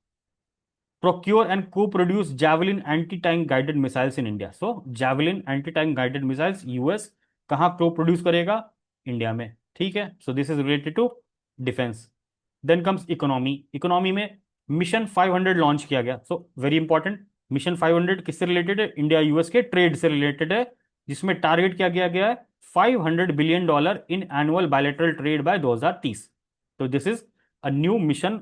Procure and co produce Javelin anti tank guided missiles in India. So Javelin anti tank guided missiles US कहाँ प्रो प्रोड्यूस करेगा? इंडिया में, ठीक है। So this is related to defence. Then comes economy. Economy में mission 500 launch किया गया। So very important, mission 500 किससे related है? इंडिया यूएस के ट्रेड से रिलेटेड है, जिसमें टारगेट क्या किया गया है? $500 billion in annual bilateral trade by 2030। तो this is a new mission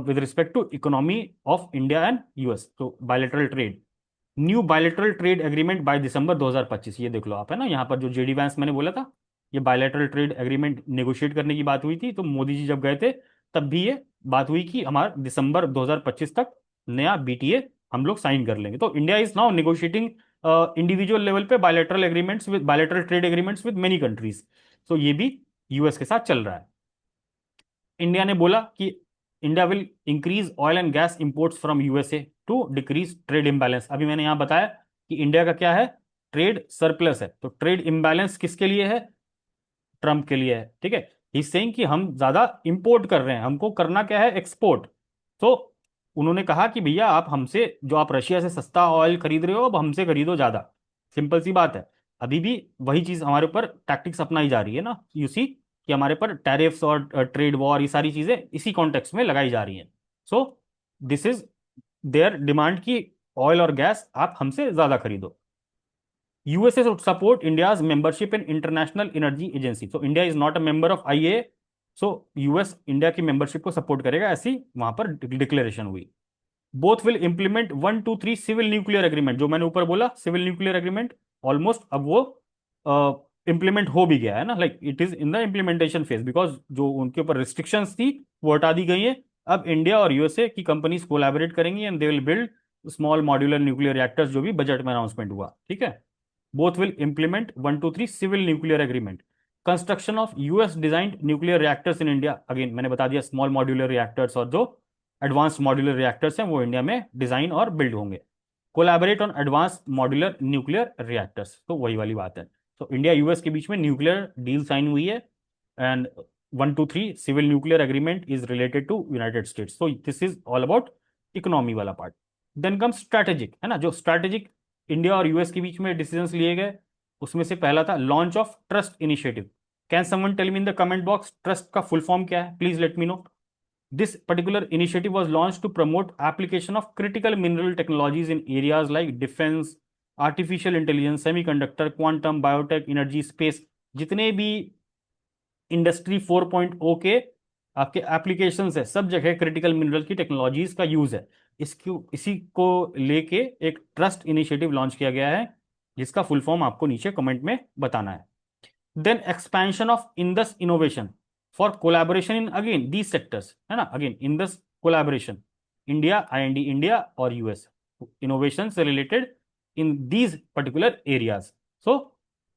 with respect to economy of India and US. So bilateral trade, new bilateral trade agreement by December 2025। ये देख लो आप, है ना, यहाँ पर जो जेडी वैंस मैंने बोला था, ये बायलेटरल ट्रेड एग्रीमेंट नेगोशिएट करने की बात हुई थी। तो मोदी जी जब गए थे तब भी ये बात हुई कि हमारा दिसंबर 2025 तक नया BTA हम लोग साइन कर लेंगे। तो India is now negotiating individual level पे bilateral agreements with bilateral trade agreements with many countries. तो ये भी यूएस के साथ चल रहा है। इंडिया ने बोला कि India will increase oil and gas imports from USA to decrease trade imbalance. अभी मैंने यहां बताया कि इंडिया का क्या है? ट्रेड सरप्लस है। तो ट्रेड इम्बैलेंस किसके लिए है? ट्रम्प के लिए है, ठीक है। ही सेइंग कि हम ज्यादा इंपोर्ट कर रहे हैं, हमको करना क्या है? एक्सपोर्ट। तो उन्होंने कहा कि भैया आप हमसे, जो आप रशिया से सस्ता ऑयल खरीद रहे हो, अब हमसे खरीदो ज्यादा। सिंपल सी बात है। अभी भी वही चीज हमारे ऊपर टैक्टिक्स अपनाई जा रही है ना, यू सी, कि हमारे पर टैरिफ्स और ट्रेड वॉर, ये सारी चीजें इसी कॉन्टेक्स्ट में लगाई जा रही हैं। सो दिस इज देयर डिमांड कि ऑयल और गैस आप हमसे ज्यादा खरीदो। USA should support India's membership in International Energy Agency. So India is not a member of IEA. So US India की मेंबरशिप को सपोर्ट करेगा, ऐसी वहां पर डिक्लेरेशन हुई। Both will implement 1, 2, 3 civil nuclear agreement. जो मैंने ऊपर बोला सिविल न्यूक्लियर एग्रीमेंट, ऑलमोस्ट अब वो इंप्लीमेंट हो भी गया है ना, like it is in the implementation phase, because जो उनके ऊपर रिस्ट्रिक्शंस थी वो हटा दी गई है। अब इंडिया और यूएसए की कंपनीज कोलैबोरेट करेंगी and they will build small modular nuclear reactors, जो भी बजट में अनाउंसमेंट हुआ, ठीक है। Both will implement 1, 2, 3 civil nuclear agreement. Construction of US designed nuclear reactors in India, again मैंने बता दिया स्मॉल मॉड्यूलर रिएक्टर्स और जो एडवांस मॉड्यूलर रिएक्टर्स हैं वो इंडिया में डिजाइन और बिल्ड होंगे। Collaborate on advance modular nuclear reactors, तो वही वाली बात है। तो इंडिया यूएस के बीच में न्यूक्लियर डील साइन हुई है, and 123 civil nuclear agreement is related to United States, so this is all about economy वाला पार्ट। देन कम स्ट्रैटेजिक, है ना, जो स्ट्रैटेजिक इंडिया और यूएस के बीच में डिसीजंस लिए गए, उसमें से पहला था launch of TRUST initiative. Can someone tell me in the comment box TRUST का फुल फॉर्म क्या है, please let me know. This particular initiative was launched to promote application of critical mineral technologies in areas like defense, artificial intelligence, semiconductor, quantum, biotech, energy, space। जितने भी industry 4.0 के आपके applications है, सब जगह critical mineral की technologies का use है। इसको इसी को लेके एक ट्रस्ट इनिशिएटिव लॉन्च किया गया है, जिसका फुल फॉर्म आपको नीचे कमेंट में बताना है। Then expansion of Indus innovation for collaboration in again these sectors, है ना, again Indus collaboration, India, IND India और यूएस, इनोवेशन से related in these particular areas. So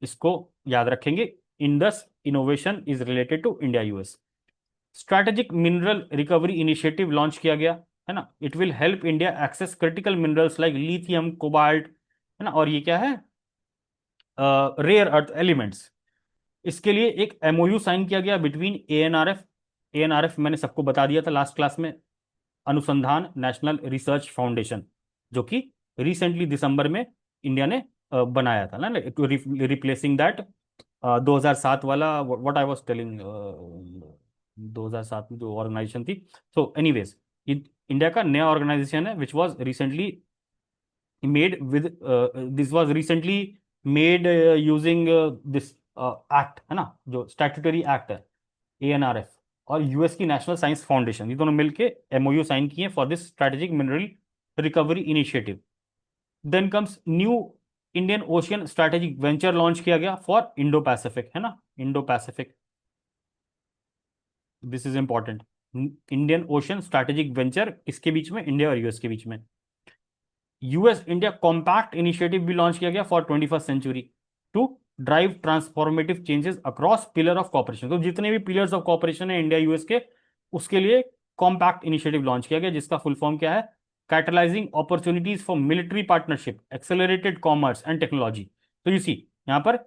इसको याद रखेंगे, Indus innovation is related to India US. Strategic mineral recovery initiative launch किया गया, है ना, it will help India access critical minerals like lithium, cobalt, है ना, और ये क्या है, रेयर अर्थ एलिमेंट्स। इसके लिए एक एमओयू साइन किया गया बिटवीन एएनआरएफ, एएनआरएफ मैंने सबको बता दिया था लास्ट क्लास में, अनुसंधान नेशनल रिसर्च फाउंडेशन, जो कि रिसेंटली दिसंबर में इंडिया ने बनाया था ना, रिप्लेसिंग दैट 2007 वाला, व्हाट आई वाज टेलिंग, 2007 में जो ऑर्गेनाइजेशन थी। सो एनीवेज, इंडिया का नया ऑर्गेनाइजेशन है which was recently made with, this was recently made using this act, है ना, जो स्टैट्यूटरी एक्ट है, एएनआरएफ और यूएस की नेशनल साइंस फाउंडेशन, ये दोनों मिलके एमओयू साइन किए for this strategic mineral recovery initiative. Then comes new Indian Ocean strategic venture launch किया गया फॉर इंडो पैसिफिक, है ना, Indo Pacific, this is important. Indian Ocean strategic venture किसके बीच में, इंडिया और यूएस के बीच में। यूएस इंडिया कॉम्पैक्ट इनिशिएटिव भी लॉन्च किया गया for 21st century to drive transformative changes across pillar of cooperation. तो जितने भी पिलर्स ऑफ कॉपरेशन है इंडिया यूएस के, उसके लिए कॉम्पैक्ट इनिशिएटिव लॉन्च किया गया, जिसका फुल फॉर्म क्या है, catalysing opportunities for military partnership, accelerated commerce and technology. तो यू सी यहाँ पर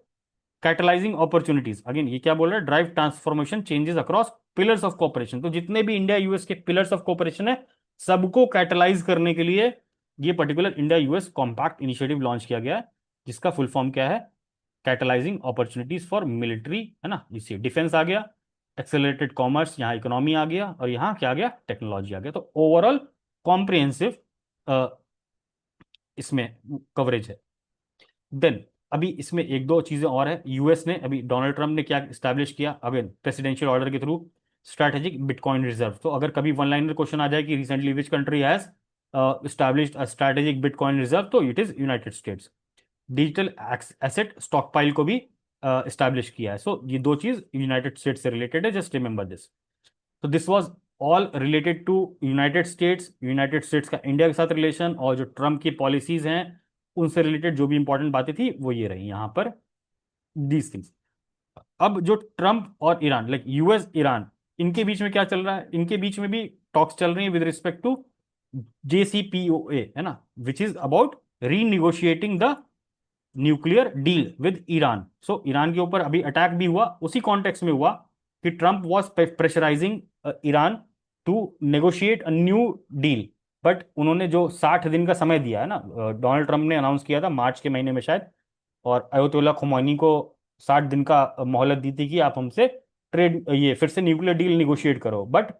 कैटलाइजिंग अपॉर्चुनिटीज, अगेन ये क्या बोल रहा है, drive transformation changes across pillars of cooperation. तो जितने भी इंडिया यूएस के पिलर्स ऑफ कॉपरेशन है, सबको कैटलाइज करने के लिए ये particular India US compact initiative launch किया गया है, जिसका फुल फॉर्म क्या है, कैटलाइजिंग अपॉर्चुनिटीज फॉर मिलिट्री, है ना, जिससे डिफेंस आ गया, एक्सेलरेटेड कॉमर्स, यहाँ इकोनॉमी आ गया, और यहाँ क्या आ गया, टेक्नोलॉजी आ गया। तो ओवरऑल कॉम्प्रिहेंसिव इसमें कवरेज है। देन अभी इसमें एक दो चीजें और है, यूएस ने अभी, डोनाल्ड ट्रंप ने क्या स्टैब्लिश किया, अगेन प्रेसिडेंशियल ऑर्डर के थ्रू, स्ट्रैटेजिक बिटकॉइन रिजर्व। तो अगर कभी वन लाइनर क्वेश्चन आ जाए कि recently which country has established a strategic Bitcoin reserve, तो it is United States. Digital asset stockpile को भी एस्टैब्लिश किया है। सो ये दो चीज यूनाइटेड स्टेट्स से रिलेटेड है, जस्ट रिमेंबर दिस। तो this was all related to United States, United States का इंडिया के साथ रिलेशन, और जो ट्रम्प की पॉलिसीज हैं उनसे रिलेटेड जो भी इंपॉर्टेंट बातें थी वो ये रही यहाँ पर, दीज थिंग्स। अब जो ट्रम्प और ईरान, लाइक यूएस ईरान, इनके बीच में क्या चल रहा है, इनके बीच में भी टॉक्स चल रही है विद रिस्पेक्ट टू JCPOA, है ना, which is about renegotiating the nuclear deal with Iran. So Iran के ऊपर अभी अटैक भी हुआ, उसी कॉन्टेक्स्ट में हुआ कि Trump was pressurising Iran to negotiate a new deal, but उन्होंने जो 60 दिन का समय दिया है ना, डोनाल्ड ट्रंप ने अनाउंस किया था मार्च के महीने में शायद, और अयतुल्ला खुमैनी को 60 दिन का मोहलत दी थी कि आप हमसे ट्रेड, ये फिर से न्यूक्लियर डील निगोशिएट करो, बट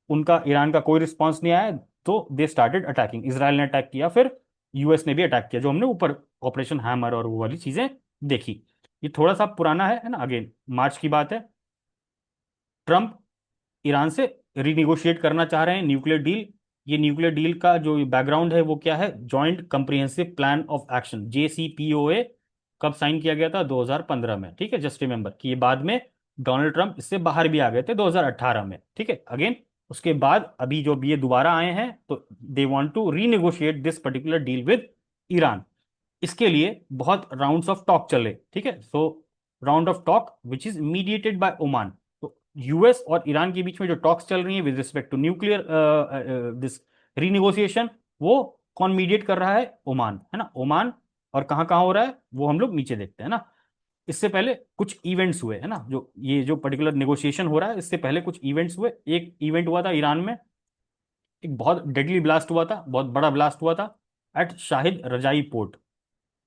उनका, ईरान का कोई रिस्पॉन्स नहीं आया, तो दे स्टार्टेड अटैकिंग, इसराइल ने अटैक किया, फिर यूएस ने भी अटैक किया, जो हमने ऊपर ऑपरेशन हैमर और वो वाली चीजें देखी। ये थोड़ा सा पुराना है ना, अगेन मार्च की बात है। ट्रंप ईरान से रीनिगोशिएट करना चाह रहे हैं न्यूक्लियर डील। ये न्यूक्लियर डील का जो बैकग्राउंड है वो क्या है, joint comprehensive plan of action, JCPOA, कब साइन किया गया था, 2015 में, ठीक है, जस्ट रिमेंबर कि ये बाद में डोनाल्ड ट्रंप इससे बाहर भी आ गए थे 2018 में, ठीक है, अगेन उसके बाद अभी जो भी ये दोबारा आए हैं, तो they want to renegotiate this particular deal with Iran. इसके लिए बहुत राउंड्स ऑफ टॉक चले, ठीक है, so round of talk which is mediated by Oman. तो यूएस और ईरान के बीच में जो टॉक्स चल रही है with respect to nuclear this renegotiation, वो कौन मीडिएट कर रहा है, ओमान, है ना, ओमान। और कहाँ कहाँ हो रहा है वो हम लोग नीचे देखते हैं ना। इससे पहले कुछ इवेंट्स हुए है ना, जो ये जो पर्टिकुलर नेगोशिएशन हो रहा है इससे पहले कुछ इवेंट्स हुए। एक इवेंट हुआ था ईरान में, एक बहुत डेडली ब्लास्ट हुआ था, बहुत बड़ा ब्लास्ट हुआ था एट शाहिद रजाई port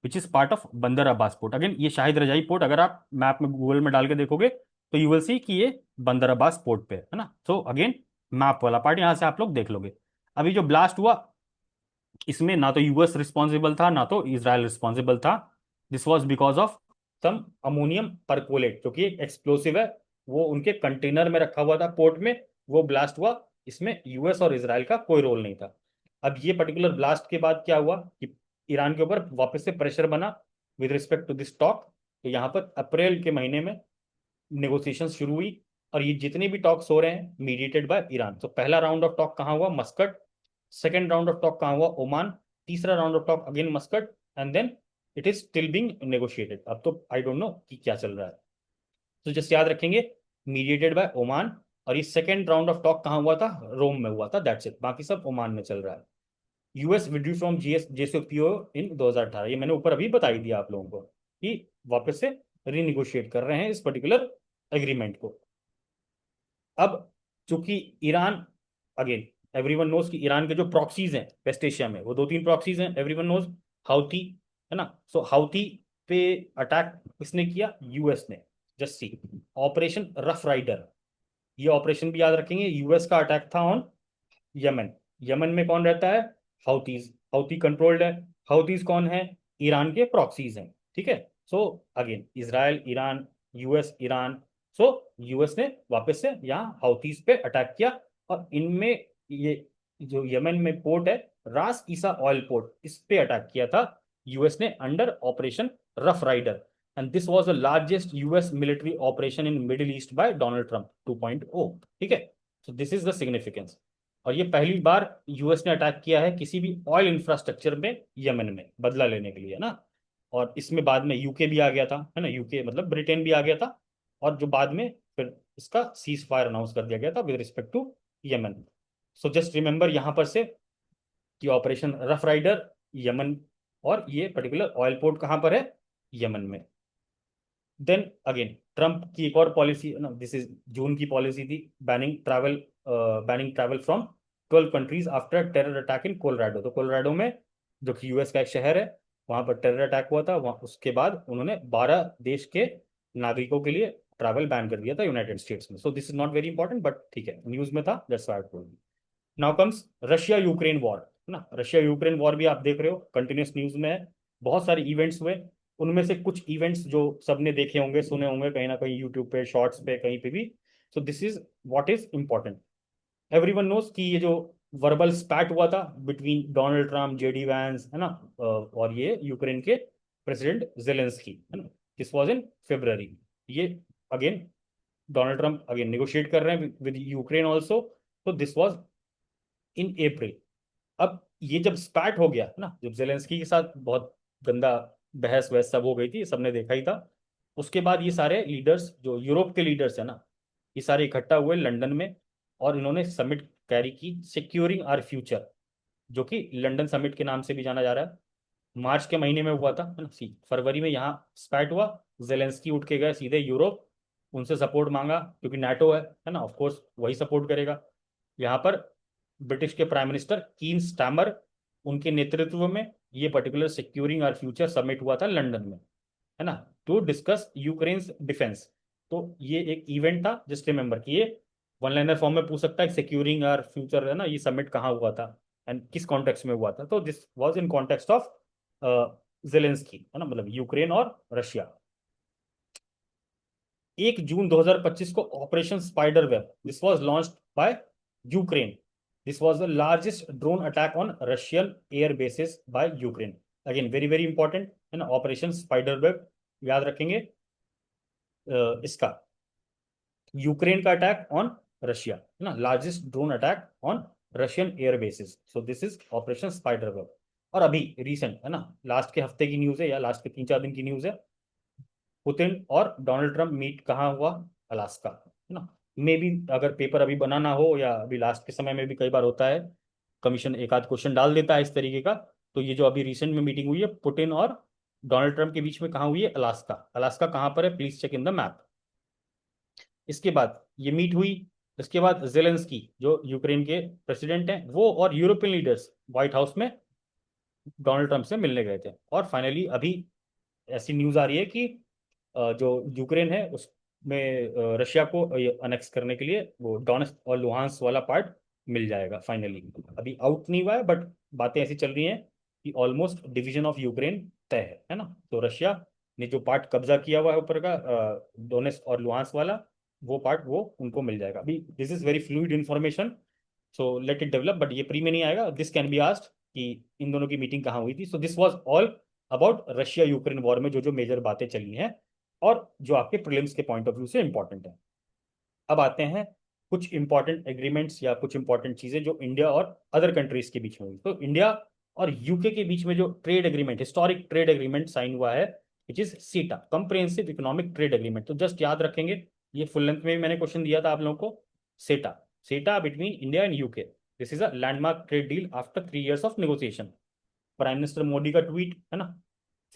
which is part of बंदर अब्बास पोर्ट। अगेन ये शाहिद रजाई पोर्ट अगर आप मैप में गूगल में डाल के देखोगे तो यू विल सी कि ये बंदर अब्बास पोर्ट पे है ना। सो अगेन मैप वाला पार्ट यहाँ से आप लोग देख लोगे। अभी जो ब्लास्ट हुआ इसमें ना तो यूएस रिस्पॉन्सिबल था ना तो इसराइल रिस्पॉन्सिबल था। This was because of some ammonium perchlorate जो कि एक एक्सप्लोसिव है, वो उनके कंटेनर में रखा हुआ था पोर्ट में, वो ब्लास्ट हुआ। इसमें यूएस और इसराइल का कोई रोल नहीं था। अब ये पर्टिकुलर ब्लास्ट के बाद क्या हुआ कि ईरान के ऊपर वापस से प्रेशर बना with respect to this talk. तो यहाँ पर अप्रैल के महीने में नेगोशिएशन शुरू हुई, और ये जितने भी टॉक्स हो रहे हैं मीडिएटेड बाय ईरान। तो पहला राउंड ऑफ टॉक कहाँ हुआ? Muscat. Second round of talk कहाँ हुआ? ओमान। तीसरा round of talk again Muscat, and then it is still being negotiated. अब तो आई डोंट नो कि क्या चल रहा है। तो जस्ट याद रखेंगे मीडिएटेड बाय ओमान। और ये सेकेंड राउंड ऑफ टॉक कहाँ हुआ था? रोम में हुआ था, दैट्स इट। बाकी सब ओमान में चल रहा है। यूएस विड्रू फ्रॉम जीएस जेसीपीओ इन 2018, ये मैंने ऊपर अभी बताई दिया आप लोगों को कि वापस से रीनिगोशिएट कर रहे हैं इस पर्टिकुलर एग्रीमेंट को। अब चूंकि ईरान, अगेन एवरीवन नोज कि ईरान के जो प्रॉक्सीज हैं वेस्ट एशिया में वो दो तीन प्रॉक्सीज हैं, एवरीवन नोज। हाउथी है ना। सो हाउथी पे अटैक किसने किया? यूएस ने। Just see Operation Rough Rider, ये ऑपरेशन भी याद रखेंगे। यूएस का अटैक था ऑन यमन। यमन में कौन रहता है? हाउथीज। हाउथी कंट्रोल्ड है। हाउथीज कौन है? ईरान के प्रॉक्सीज हैं, ठीक है। So again Israel, Iran, US, Iran. So US ने वापस से यहाँ हाउथीज पे अटैक किया, और इनमें ये जो यमन में पोर्ट है रास ईसा ऑयल पोर्ट, इस पे अटैक किया था यूएस ने under Operation Rough Rider. And this was the largest US military operation in Middle East by Donald Trump 2.0, ठीक है। So this is the significance. और ये पहली बार यूएस ने अटैक किया है किसी भी ऑयल इंफ्रास्ट्रक्चर में यमन में, बदला लेने के लिए ना। और इसमें बाद में यूके भी आ गया था, है ना, यूके मतलब ब्रिटेन भी आ गया था। और जो बाद में फिर इसका सीज फायर अनाउंस कर दिया गया था with respect to Yemen. So just remember यहां पर से कि ऑपरेशन रफ राइडर यमन, और ये पर्टिकुलर ऑयल पोर्ट कहां पर है? यमन में। देन अगेन ट्रंप की एक और पॉलिसी ना, दिस इज जून की पॉलिसी थी, banning travel from 12 countries after terror attack in Colorado. तो कोलोराडो में जो कि यूएस का एक शहर है, वहां पर टेरर अटैक हुआ था। वहां उसके बाद उन्होंने 12 देश के नागरिकों के लिए ट्रैवल बैन कर दिया था यूनाइटेड स्टेट्स में। सो this is not very important, but ठीक है, न्यूज में था, that's why I told you. Now comes Russia Ukraine war, है ना। रशिया यूक्रेन वॉर भी आप देख रहे हो कंटिन्यूस न्यूज में है। बहुत सारे इवेंट्स हुए, उनमें से कुछ इवेंट्स जो सबने देखे होंगे, सुने होंगे कहीं ना कहीं यूट्यूब पे, शॉर्ट्स पे, कहीं पे भी। सो this is what is important. Everyone knows कि ये जो वर्बल स्पैट हुआ था between Donald Trump, JD Vance, है ना, और ये यूक्रेन के प्रेसिडेंट जेलेंस्की, है ना, दिस वाज इन फेब्रवरी। ये again Donald Trump again negotiate कर रहे हैं विद यूक्रेन ऑल्सो। तो दिस वाज इन अप्रैल। अब ये जब स्पैट हो गया ना, जब जेलेंस्की के साथ बहुत गंदा बहस वहस सब हो गई थी, सबने देखा ही था। उसके बाद ये सारे लीडर्स जो यूरोप के लीडर्स है ना, ये सारे इकट्ठा हुए लंदन में, और इन्होंने समिट कैरी की, सिक्योरिंग आवर फ्यूचर, जो कि लंदन समिट के नाम से भी जाना जा रहा है। मार्च के महीने में हुआ था, है ना। फरवरी में यहाँ स्पैट हुआ, जेलेंस्की उठ के गए सीधे यूरोप, उनसे सपोर्ट मांगा क्योंकि नाटो है ना, ऑफ कोर्स वही सपोर्ट करेगा। यहाँ पर ब्रिटिश के प्राइम मिनिस्टर कीन स्टैमर, उनके नेतृत्व में ये particular securing our future summit हुआ था लंदन में, है ना, टू डिस्कस यूक्रेन डिफेंस। तो ये एक इवेंट था, जस्ट रिमेंबर कि ये वन लाइनर फॉर्म में पूछ सकता है सिक्योरिंग आवर फ्यूचर, है ना, ये समिट कहाँ हुआ था एंड किस कॉन्टेक्स्ट में हुआ था। तो this was in context of Zelensky, है ना, मतलब यूक्रेन और रशिया। 1 जून 2025 को Operation Spider Web, this was launched by Ukraine. This was the largest drone attack on Russian air bases by Ukraine. Again very very important, है ना, operation Spider web याद रखेंगे। इसका यूक्रेन का अटैक ऑन रशिया, है ना, largest drone attack on Russian air basis. So this is operation Spider web. और अभी रिसेंट, है ना, लास्ट के हफ्ते की न्यूज है या लास्ट के 3-4 दिन की न्यूज है, पुतिन और डोनाल्ड ट्रंप मीट कहाँ हुआ? अलास्का, है ना। मे बी अगर पेपर अभी बना ना हो, या अभी लास्ट के समय में भी कई बार होता है, कमीशन एक आध क्वेश्चन डाल देता है इस तरीके का। तो ये जो अभी रिसेंट में मीटिंग हुई है पुतिन और डोनाल्ड ट्रंप के बीच में कहाँ हुई है? अलास्का। अलास्का कहाँ पर है? Please check in the map. इसके बाद ये मीट हुई। इसके बाद जेलेंस्की जो यूक्रेन के प्रेसिडेंट हैं, वो और यूरोपियन लीडर्स व्हाइट हाउस में डोनाल्ड ट्रंप से मिलने गए थे। और फाइनली अभी ऐसी न्यूज आ रही है कि जो यूक्रेन है उसमें रशिया को अनेक्स करने के लिए वो डोनेट्स्क और लुहांस वाला पार्ट मिल जाएगा फाइनली। अभी आउट नहीं हुआ है, बट बातें ऐसी चल रही हैं कि ऑलमोस्ट डिवीजन ऑफ यूक्रेन तय है ना। तो रशिया ने जो पार्ट कब्जा किया हुआ है ऊपर का, डोनेट्स्क और लुहांस वाला, वो पार्ट वो उनको मिल जाएगा। अभी this is very fluid information, so let it develop, but ये प्री में नहीं आएगा। दिस कैन बी आस्क्ड कि इन दोनों की मीटिंग कहाँ हुई थी। सो this was all about Russia Ukraine war में जो जो मेजर बातें चली हैं और जो आपके प्रीलिम्स के पॉइंट ऑफ व्यू से इंपॉर्टेंट है। अब आते हैं कुछ इंपॉर्टेंट एग्रीमेंट्स या कुछ इंपॉर्टेंट चीजें जो इंडिया और अदर कंट्रीज के बीच में हुई। तो इंडिया और यूके के बीच में जो trade agreement, historic trade agreement sign हुआ है, which is CETA, comprehensive economic trade agreement. तो जस्ट याद रखेंगे, ये फुल लेंथ में भी मैंने क्वेश्चन दिया था आप लोगों को। CETA, CETA between India and UK, this is a landmark trade deal after 3 years of negotiation. Prime minister Modi का ट्वीट है ना।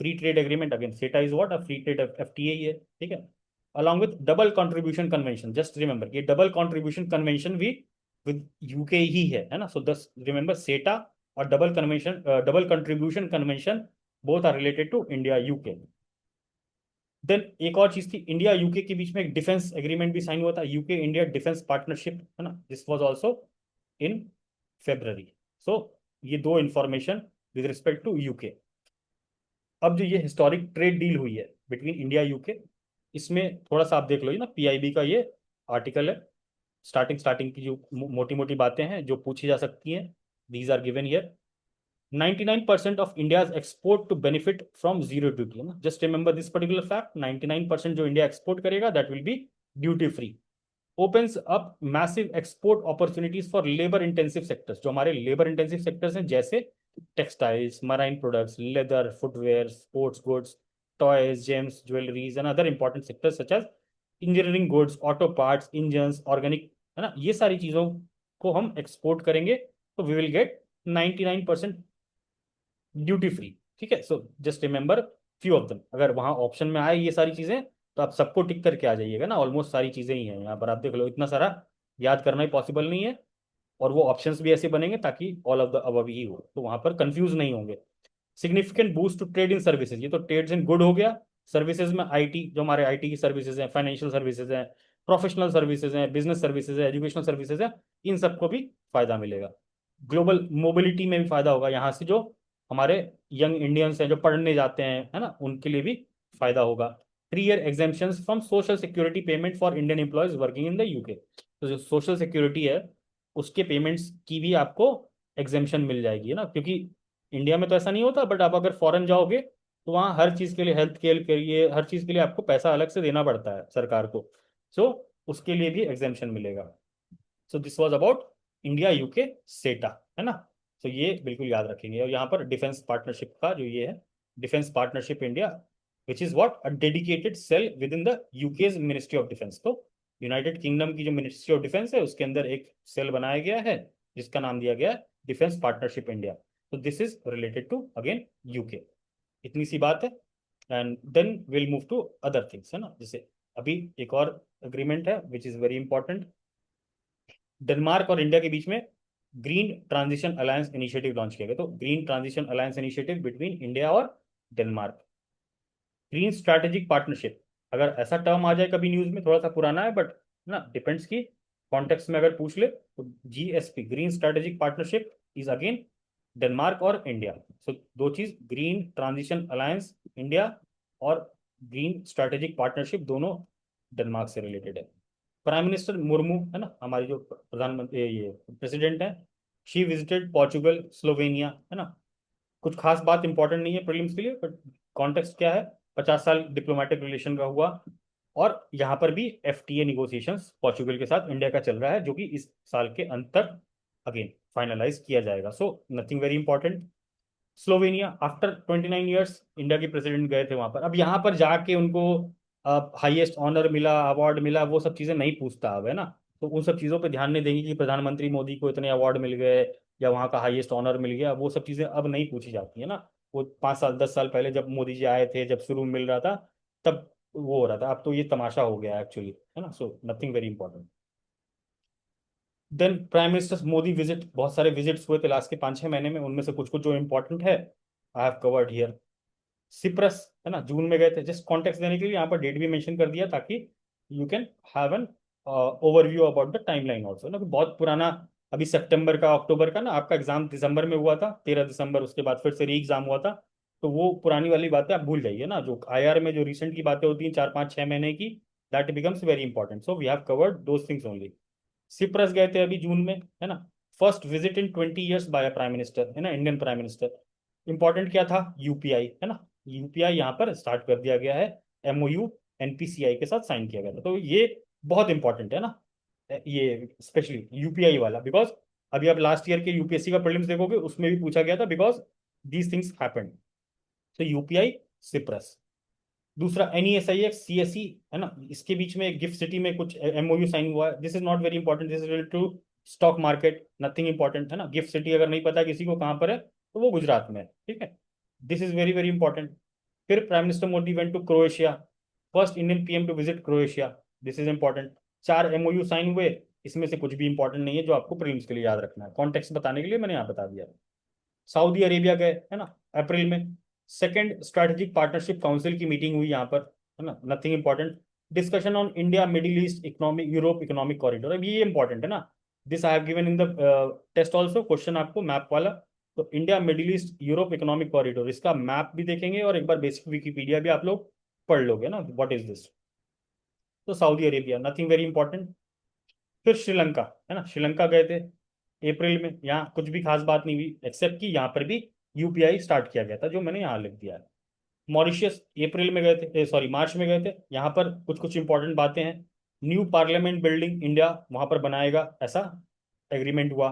Free trade agreement, again CETA is what, a free trade FTA ही है, ठीक है। Along with double contribution convention, just remember ये double contribution convention भी with UK ही है ना। सो दस रिमेंबर सेटा और double convention, double contribution convention, both are related to India UK. देन एक और चीज थी, इंडिया यूके के बीच में एक डिफेंस एग्रीमेंट भी साइन हुआ था, यूके इंडिया डिफेंस पार्टनरशिप, है ना। This was also in February. So ये दो information with respect to UK. अब जो ये हिस्टोरिक ट्रेड डील हुई है बिटवीन इंडिया यूके, इसमें थोड़ा सा आप देख लो, ये ना पीआईबी का ये आर्टिकल है। स्टार्टिंग स्टार्टिंग की जो मोटी मोटी बातें हैं जो पूछी जा सकती हैं, these are given here. 99% of India's export to benefit from zero duty, है ना। Just remember this particular fact, 99% जो इंडिया एक्सपोर्ट करेगा that will be duty free. Opens up massive export opportunities for labour intensive sectors, जो हमारे labour intensive sectors हैं, जैसे textiles, marine products, leather, footwear, sports goods, toys, gems, jewelleries and other important sectors such as engineering goods, auto parts, engines, organic, है ना। ये सारी चीजों को हम एक्सपोर्ट करेंगे तो we will get 99% duty free, ठीक है। So just remember few of them, अगर वहां ऑप्शन में आए ये सारी चीजें तो आप सबको टिक करके आ जाइएगा ना। ऑलमोस्ट सारी चीजें ही हैं यहाँ पर, आप देख लो, इतना सारा याद करना ही पॉसिबल नहीं है। और वो ऑप्शंस भी ऐसे बनेंगे ताकि ऑल ऑफ द अबव ही हो, तो वहां पर कंफ्यूज नहीं होंगे। Significant boost to trade in services, ये तो ट्रेड्स इन गुड हो गया। सर्विसेज में आईटी, जो हमारे आईटी की सर्विसेज हैं, फाइनेंशियल सर्विसेज हैं, प्रोफेशनल सर्विसेज हैं, बिजनेस सर्विसेज है, एजुकेशनल सर्विसेज है, इन सबको भी फायदा मिलेगा। ग्लोबल मोबिलिटी में भी फायदा होगा, यहाँ से जो हमारे यंग इंडियंस हैं जो पढ़ने जाते हैं, है ना, उनके लिए भी फायदा होगा। 3 year एग्जेम्पन from social security payment for Indian employees working in the UK. तो जो सोशल सिक्योरिटी है उसके पेमेंट्स की भी आपको एग्जेम्पन मिल जाएगी, है ना। क्योंकि इंडिया में तो ऐसा नहीं होता, बट आप अगर फॉरेन जाओगे तो वहाँ हर चीज़ के लिए, हेल्थ केयर के लिए, हर चीज़ के लिए आपको पैसा अलग से देना पड़ता है सरकार को। सो उसके लिए भी एग्जेम्पन मिलेगा। सो this was about India UK सेटा, है ना। तो ये बिल्कुल याद रखेंगे। और यहाँ पर डिफेंस पार्टनरशिप का जो ये है, defence partnership India, which is what, a dedicated cell within the UK's ministry of defence. तो यूनाइटेड किंगडम की जो मिनिस्ट्री ऑफ डिफेंस है उसके अंदर एक सेल बनाया गया है जिसका नाम दिया गया है डिफेंस पार्टनरशिप इंडिया। तो this is related to again UK. इतनी सी बात है। And then will move to other things, है ना। जैसे अभी एक और अग्रीमेंट है which is very important, Denmark और इंडिया के बीच में green transition alliance initiative launch किया गया। तो green transition alliance initiative between India और डेनमार्क। ग्रीन स्ट्रैटेजिक पार्टनरशिप, अगर ऐसा टर्म आ जाए कभी न्यूज में, थोड़ा सा पुराना है बट ना, डिपेंड्स की कॉन्टेक्स्ट में अगर पूछ ले तो GSP, green strategic partnership, is again Denmark और इंडिया। सो दो चीज, ग्रीन ट्रांजिशन अलायंस इंडिया और ग्रीन स्ट्रैटेजिक पार्टनरशिप, दोनों डेनमार्क से रिलेटेड है। प्राइम मिनिस्टर मुर्मू, है ना, हमारी जो प्रधानमंत्री, ये प्रेसिडेंट है, शी विजिटेड पोर्चुगल, स्लोवेनिया, है ना। कुछ खास बात इंपॉर्टेंट नहीं है प्रीलिम्स के लिए, बट कॉन्टेक्स्ट क्या है, 50 साल डिप्लोमेटिक रिलेशन का हुआ। और यहाँ पर भी एफटीए निगोशिएशंस पोर्चुगल के साथ इंडिया का चल रहा है, जो कि इस साल के अंत तक अगेन फाइनलाइज किया जाएगा। सो nothing very important. Slovenia, after 29 years India के प्रेसिडेंट गए थे वहां पर। अब यहाँ पर जाके उनको हाईएस्ट ऑनर मिला, अवार्ड मिला, वो सब चीजें नहीं पूछता अब, है ना। तो उन सब चीजों पे ध्यान नहीं देंगे कि प्रधानमंत्री मोदी को इतने अवार्ड मिल गए या वहाँ का हाईएस्ट ऑनर मिल गया, वो सब चीजें अब नहीं पूछी जाती है ना। वो 5 साल 10 साल पहले जब मोदी जी आए थे, जब शुरू में मिल रहा था, तब वो हो रहा था। अब तो ये तमाशा हो गया एक्चुअली, है ना। So nothing very important. Then prime minister Modi visit, बहुत सारे विजिट्स हुए थे लास्ट के 5-6 महीने में, उनमें से कुछ कुछ जो इंपॉर्टेंट है I have covered here. Cyprus, है ना, जून में गए थे। जस्ट कॉन्टेक्स्ट देने के लिए यहाँ पर डेट भी मेंशन कर दिया, ताकि you can have an overview about the timeline also ना, कि बहुत पुराना। अभी सितंबर का, अक्टूबर का ना, आपका एग्जाम दिसंबर में हुआ था, 13 दिसंबर, उसके बाद फिर से री एग्जाम हुआ था। तो वो पुरानी वाली बातें आप भूल जाइए ना, जो आईआर में जो रिसेंट की बातें होती हैं 4 5 6 महीने की, that becomes very important. So we have covered those things only. Cyprus गए थे अभी जून में, है ना। First visit in 20 years by a prime minister, है ना, इंडियन प्राइम मिनिस्टर। इंपॉर्टेंट क्या था? यूपीआई, है ना। यूपीआई यहाँ पर स्टार्ट कर दिया गया है, एमओयू एनपीसीआई के साथ साइन किया गया था। तो ये बहुत इंपॉर्टेंट है ना, ये स्पेशली यूपीआई वाला, बिकॉज अभी आप लास्ट ईयर के यूपीएससी का प्रीलिम्स देखोगे, उसमें भी पूछा गया था, बिकॉज दीज थिंग्स हैपेंड। तो यूपीआई, सिप्रस। दूसरा NESIX CSE, है ना, इसके बीच में गिफ्ट सिटी में कुछ एमओयू साइन हुआ है। This is not very important, this is related to stock market, nothing important, है ना। गिफ्ट सिटी अगर नहीं पता किसी को कहाँ पर है, तो वो गुजरात में है, ठीक है। This is very very important. फिर prime minister Modi went to Croatia, first Indian PM to visit Croatia. This is important. 4 MOU sign हुए, इसमें से कुछ भी इंपॉर्टेंट नहीं है, जो आपको प्रीलिम्स के लिए याद रखना है। कॉन्टेक्स्ट बताने के लिए मैंने यहाँ बता दिया। सऊदी अरेबिया गए, है ना, अप्रैल में। सेकेंड स्ट्रैटेजिक पार्टनरशिप काउंसिल की मीटिंग हुई यहाँ पर, है ना, nothing important. Discussion on India middle east economic Europe economic corridor, अब ये इंपॉर्टेंट है ना। This I have given in the test also, question आपको मैप वाला। तो India middle east Europe economic corridor, इसका मैप भी देखेंगे, और एक बार बेसिक विकीपीडिया भी आप लोग पढ़ लोगे ना, व्हाट इज दिस। तो Saudi Arabia, nothing very important. फिर श्रीलंका, है ना, श्रीलंका गए थे अप्रैल में। यहाँ कुछ भी खास बात नहीं हुई, एक्सेप्ट कि यहाँ पर भी यूपीआई स्टार्ट किया गया था, जो मैंने यहाँ लिख दिया है। मॉरिशियस अप्रैल में गए थे, सॉरी मार्च में गए थे। यहाँ पर कुछ कुछ इंपॉर्टेंट बातें हैं। न्यू पार्लियामेंट बिल्डिंग इंडिया वहां पर बनाएगा, ऐसा एग्रीमेंट हुआ।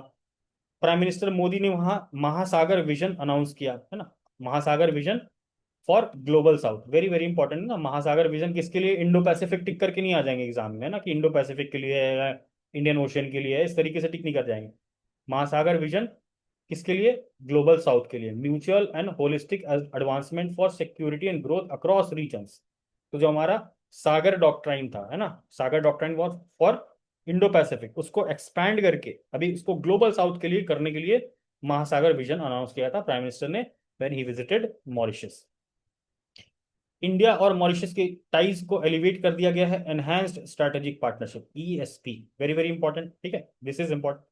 प्राइम मिनिस्टर मोदी ने वहां महासागर विजन अनाउंस किया, है ना, महासागर vision for global south. Very very important है ना, महासागर विजन किसके लिए? इंडो पैसिफिक टिक करके नहीं आ जाएंगे एग्जाम में, है ना, कि इंडो पैसिफिक के लिए है, इंडियन ओशियन के लिए है, इस तरीके से टिक नहीं कर जाएंगे। महासागर विजन किसके लिए? ग्लोबल साउथ के लिए। Mutual and holistic advancement for security and growth across regions. तो जो हमारा सागर डॉक्ट्राइन था, है ना, Sagar doctrine was for Indo Pacific, उसको एक्सपैंड करके अभी इसको ग्लोबल साउथ के लिए करने के लिए महासागर विजन अनाउंस किया था प्राइम मिनिस्टर ने when he visited Mauritius. India और मॉरिशस के टाइज को एलिवेट कर दिया गया है, enhanced strategic partnership, ESP। Very very important, ठीक है, this is important.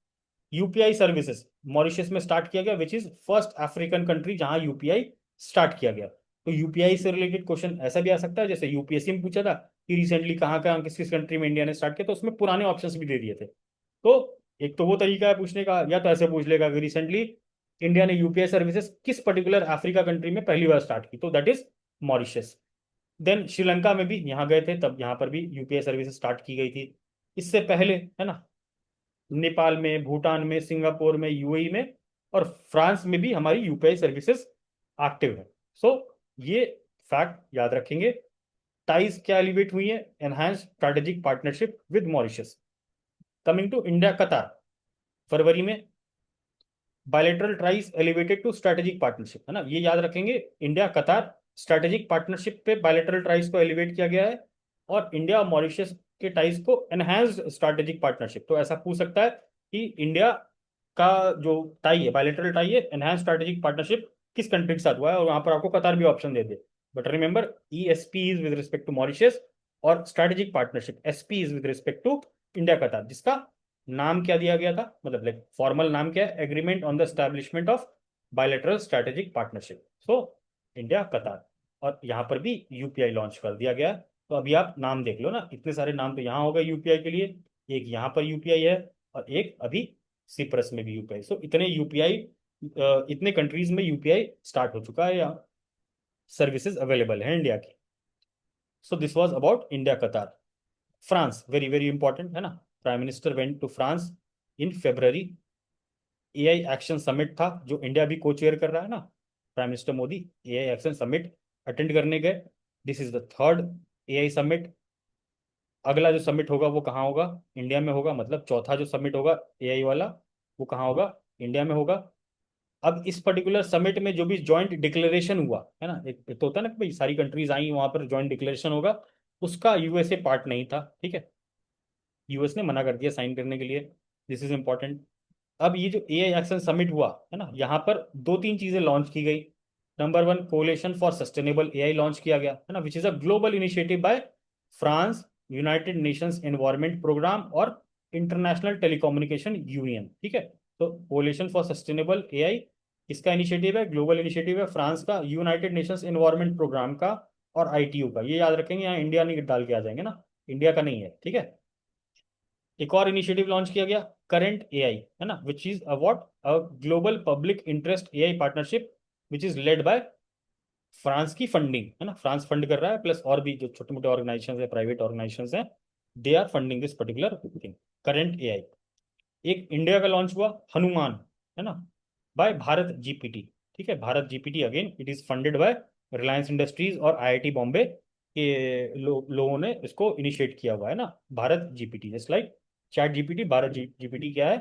UPI services Mauritius में स्टार्ट किया गया, which is first African country जहां यूपीआई स्टार्ट किया गया। तो यूपीआई से रिलेटेड क्वेश्चन ऐसा भी आ सकता है, जैसे यूपीएससी में पूछा था कि रिसेंटली कहाँ कहाँ किस किस कंट्री में इंडिया ने स्टार्ट किया, तो उसमें पुराने ऑप्शंस भी दे दिए थे। तो एक तो वो तरीका है पूछने का, या तो ऐसे पूछ लेगा कि रिसेंटली इंडिया ने यूपीआई सर्विसेज किस पर्टिकुलर अफ्रीका कंट्री में पहली बार स्टार्ट की, तो that is Mauritius. Then Sri Lanka में भी यहाँ गए थे, तब यहाँ पर भी यूपीआई सर्विसेज स्टार्ट की गई थी। इससे पहले, है ना, नेपाल में, भूटान में, सिंगापुर में, यूएई में और फ्रांस में भी हमारी यूपीआई सर्विसेज एक्टिव है। सो ये फैक्ट याद रखेंगे। टाइज क्या एलिवेट हुई है? Enhance strategic partnership with Mauritius. Coming to India Qatar, फरवरी में bilateral ties elevated to strategic partnership, है ना, ये याद रखेंगे। इंडिया कतार स्ट्रेटेजिक पार्टनरशिप पे बायलेटरल ट्राइज को एलिवेट किया गया है, और इंडिया और मॉरिशस के टाइज को एनहांस्ड स्ट्रेटेजिक पार्टनरशिप। तो ऐसा पूछ सकता है कि इंडिया का जो टाई है, बायलेटरल टाई है, एनहांस स्ट्रेटेजिक पार्टनरशिप किस कंट्री के साथ हुआ है, और वहां पर आपको कतार भी ऑप्शन दे दे। But remember, ESP is with respect to Mauritius, और strategic partnership SP is with respect to India Qatar, जिसका नाम क्या दिया गया था, मतलब लाइक फॉर्मल नाम क्या है? Agreement on the establishment of bilateral strategic partnership. So India कतार, और यहाँ पर भी यूपीआई लॉन्च कर दिया गया। तो अभी आप नाम देख लो ना, इतने सारे नाम तो यहाँ होगा यूपीआई के लिए, एक यहाँ पर यूपीआई है, और एक अभी सिप्रस में भी यूपीआई। सो इतने यूपीआई, इतने कंट्रीज में यूपीआई स्टार्ट हो चुका है, या सर्विसेज अवेलेबल है इंडिया की। So this was about India Qatar. France, very very important, है ना। Prime minister went to France in February. AI action summit था, जो इंडिया भी को चेयर कर रहा है ना, prime minister Modi AI action summit attend करने गए। This is the third AI summit. अगला जो समिट होगा वो कहाँ होगा? इंडिया में होगा, मतलब चौथा जो समिट होगा एआई वाला, वो कहाँ होगा? इंडिया में होगा। अब इस पर्टिकुलर समिट में जो भी जॉइंट डिक्लेरेशन हुआ है ना, एक तो होता है ना कि भाई सारी कंट्रीज आई वहां पर जॉइंट डिक्लेरेशन होगा, उसका यूएसए पार्ट नहीं था, ठीक है, यूएस ने मना कर दिया साइन करने के लिए। This is important. अब ये जो एआई एक्शन समिट हुआ है ना, यहाँ पर दो तीन चीजें लॉन्च की गई। Number one, coalition for sustainable AI launch किया गया है ना, which is a global initiative by France, United Nations environment programme और इंटरनेशनल टेलीकम्युनिकेशन यूनियन, ठीक है। तो कोलेशन फॉर सस्टेनेबल एआई इसका इनिशिएटिव है, ग्लोबल इनिशिएटिव है फ्रांस का, यूनाइटेड नेशंस एनवायरमेंट प्रोग्राम का और आईटीयू का। ये याद रखेंगे, यहाँ इंडिया नहीं डाल के आ जाएंगे ना, इंडिया का नहीं है, ठीक है। एक और इनिशिएटिव लॉन्च किया गया, करंट एआई, है ना, which is a what, a global public interest AI partnership which is led by France की फंडिंग, है ना, फ्रांस फंड कर रहा है, प्लस और भी जो छोटे मोटे ऑर्गेनाइजेशन है, प्राइवेट ऑर्गेनाइजेशन है, they are funding this particular thing, current AI. एक इंडिया का लॉन्च हुआ, हनुमान, है ना, बाय भारत जीपीटी, ठीक है। Bharat GPT again it is funded by Reliance industries और आईआईटी बॉम्बे के लोगों ने इसको इनिशिएट किया हुआ है ना, Bharat GPT, just like chat GPT, Bharat GPT क्या है,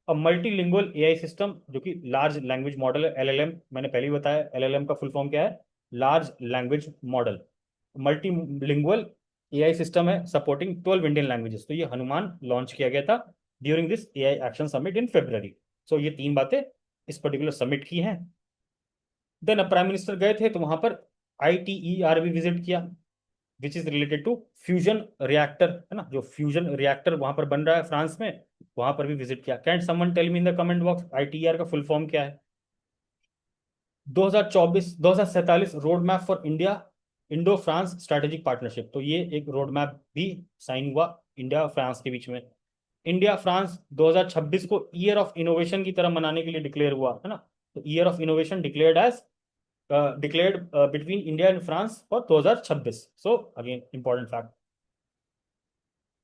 अब मल्टीलिंगुअल एआई सिस्टम, जो कि लार्ज लैंग्वेज मॉडल है, एलएलएम, मैंने पहले ही बताया एलएलएम का फुल फॉर्म क्या है, large language model, multilingual AI system है सपोर्टिंग 12 इंडियन लैंग्वेजेस। तो ये हनुमान लॉन्च किया गया था during this AI action summit in February। सो ये तीन बातें इस पर्टिकुलर समिट की हैं। देन अब प्राइम मिनिस्टर गए थे तो वहां पर आईटीईआर भी विजिट किया, which is related to fusion reactor, है ना, जो फ्यूजन रिएक्टर वहां पर बन रहा है फ्रांस में, वहां पर भी विजिट किया। Can someone tell me in the comment box ITER का फुल फॉर्म क्या है? 2024 2047 road map for India Indo France strategic partnership. तो ये एक रोड मैप भी साइन हुआ इंडिया फ्रांस के बीच में। इंडिया फ्रांस 2026 को ईयर ऑफ इनोवेशन की तरह मनाने के लिए डिक्लेयर हुआ, है ना। तो year of innovation declared as declared between India and France for 2026। So again important fact.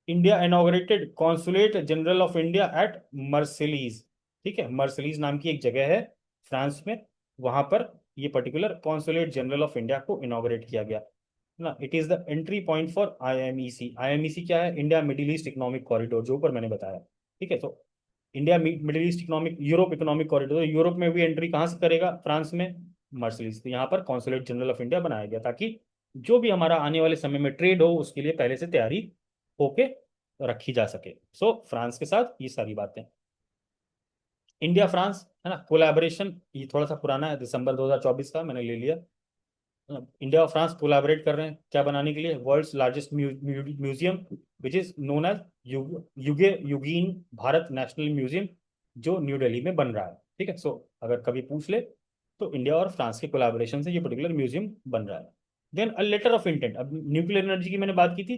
India inaugurated consulate general of India at Marseilles, ठीक है, मर्सिलीज नाम की एक जगह है फ्रांस में, वहां पर ये particular consulate general of India को इनॉग्रेट किया गया ना। It is the entry point for IMEC. IMEC क्या है? India middle east economic corridor, जो ऊपर मैंने बताया, ठीक है। तो India middle east economic, Europe economic corridor, Europe में भी एंट्री कहाँ से करेगा? फ्रांस में, मर्सिलीज। तो यहाँ पर कॉन्सुलेट जनरल ऑफ इंडिया बनाया गया ताकि जो भी हमारा आने वाले समय में ट्रेड हो उसके लिए पहले से तैयारी होके रखी जा सके। सो फ्रांस के साथ ये सारी बातें। इंडिया फ्रांस, है ना, कोलैबोरेशन, ये थोड़ा सा पुराना है, दिसंबर 2024 का मैंने ले लिया। इंडिया और फ्रांस कोलैबोरेट कर रहे हैं क्या बनाने के लिए? World's largest museum which is known as Yuge Yugeen Bharat national museum, जो न्यू दिल्ली में बन रहा है, ठीक है। सो अगर कभी पूछ ले तो इंडिया और फ्रांस के कोलैबोरेशन से ये पर्टिकुलर म्यूजियम बन रहा है। Then a letter of intent, अब न्यूक्लियर एनर्जी की मैंने बात की थी,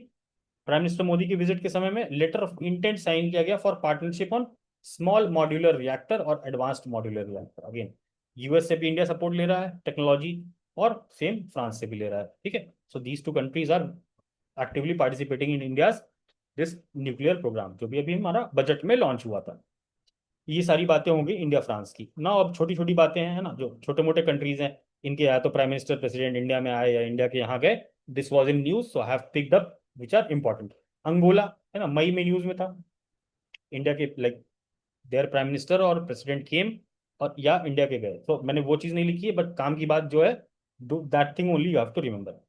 प्राइम मिनिस्टर मोदी की विजिट के समय में लेटर ऑफ इंटेंट साइन किया गया for partnership on small modular reactor और advanced modular reactor. Again US से भी इंडिया सपोर्ट ले रहा है टेक्नोलॉजी, और सेम फ्रांस से भी ले रहा है, ठीक है। So these two countries are actively participating in India this nuclear programme, जो भी अभी हमारा बजट में लॉन्च हुआ था। ये सारी बातें होंगी इंडिया फ्रांस की ना। अब छोटी छोटी बातें हैं, है ना, जो छोटे मोटे कंट्रीज हैं, इनके या तो प्राइम मिनिस्टर प्रेसिडेंट इंडिया में आए या इंडिया के यहाँ गए, this was in news, so I have picked up which are important. Angola, है ना, मई में न्यूज में था, इंडिया के लाइक देयर प्राइम मिनिस्टर और प्रेसिडेंट केम, और या इंडिया के गए। तो मैंने वो चीज नहीं लिखी है, बट काम की बात जो है, do that thing only you have to remember.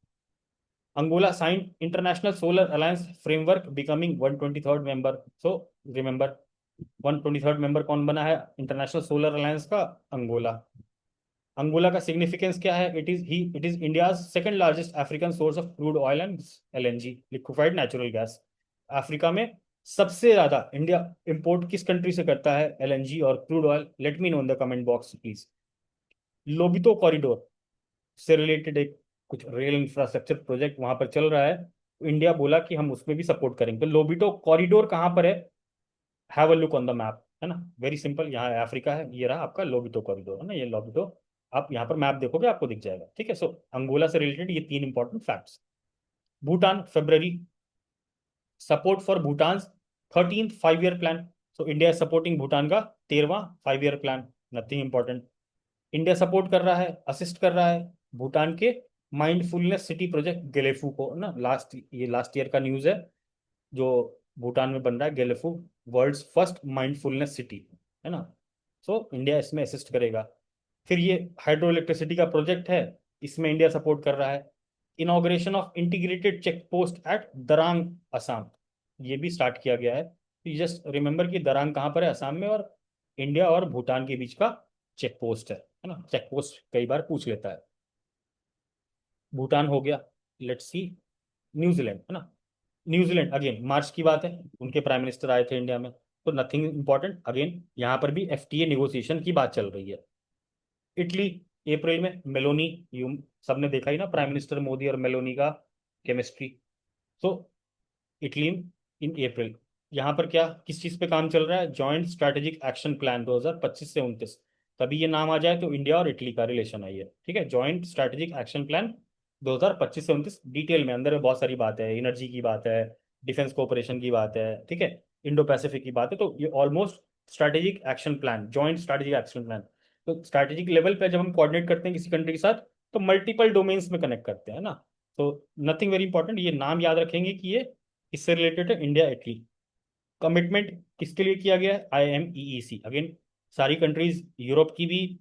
Angola signed international solar alliance framework becoming 123rd member. So remember 123rd member कौन बना है इंटरनेशनल सोलर अलायंस का? अंगोला। अंगोला का सिग्निफिकेंस क्या है? It is India's second largest African source of crude oil and LNG, liquefied natural gas. Africa में सबसे ज्यादा इंडिया इंपोर्ट किस कंट्री से करता है एलएनजी और crude oil? Late me know in the comment box please. Lobito corridor से related एक कुछ रेल इंफ्रास्ट्रक्चर प्रोजेक्ट वहां पर चल रहा है, तो इंडिया बोला कि हम उसमें भी सपोर्ट करेंगे। तो लोबिटो कॉरिडोर कहाँ पर है? Have a look on the map, है ना, वेरी सिंपल, यहाँ अफ्रीका है, ये रहा आपका लोबिटो कॉरिडोर, है ना, ये लोबिटो। आप यहाँ पर मैप देखोगे आपको दिख जाएगा, ठीक है। सो अंगोला से रिलेटेड ये तीन important facts. Bhutan, February, support for Bhutan 13th 5 year plan. So India supporting Bhutan का 13वां 5 year plan, nothing important. India support कर रहा है, असिस्ट कर रहा है भूटान के माइंडफुलनेस सिटी प्रोजेक्ट गेलेफू को ना। लास्ट ईयर का न्यूज है, जो भूटान में बन रहा है Gelephu, world's first mindfulness city, है ना। सो इंडिया इसमें असिस्ट करेगा। फिर ये हाइड्रो इलेक्ट्रिसिटी का प्रोजेक्ट है, इसमें इंडिया सपोर्ट कर रहा है। Inauguration of integrated check post at Darrang Assam, ये भी स्टार्ट किया गया है। तो जस्ट रिमेंबर कि दरांग कहाँ पर है, असम में, और इंडिया और भूटान के बीच का चेक पोस्ट है ना। चेक पोस्ट कई बार पूछ लेता है। भूटान हो गया। लेट्स सी न्यूजीलैंड, है ना। न्यूजीलैंड अगेन मार्च की बात है, उनके प्राइम मिनिस्टर आए थे इंडिया में, तो नथिंग इंपॉर्टेंट। अगेन यहाँ पर भी एफटीए नेगोशिएशन की बात चल रही है। इटली अप्रैल में मेलोनी, यू सबने देखा ही ना, प्राइम मिनिस्टर मोदी और मेलोनी का केमिस्ट्री। तो इटली इन अप्रैल। यहाँ पर क्या किस चीज पे काम चल रहा है, जॉइंट स्ट्रैटेजिक एक्शन प्लान 2025 से 29। तभी ये नाम आ जाए तो इंडिया और इटली का रिलेशन है ये, ठीक है। जॉइंट स्ट्रैटेजिक एक्शन प्लान 2025 से 29, डिटेल में अंदर में बहुत सारी बात है, एनर्जी की बात है, डिफेंस कोऑपरेशन की बात है, ठीक है, इंडो पैसिफिक की बात है। तो ये almost strategic action plan, joint strategic action plan. तो स्ट्रैटेजिक लेवल पे जब हम कोऑर्डिनेट करते हैं किसी कंट्री के साथ, तो मल्टीपल डोमेन्स में कनेक्ट करते हैं ना। तो नथिंग वेरी इंपॉर्टेंट, ये नाम याद रखेंगे कि ये इससे रिलेटेड है, इंडिया इटली। कमिटमेंट किसके लिए किया गया है, IMEEC। अगेन सारी कंट्रीज, यूरोप की भी,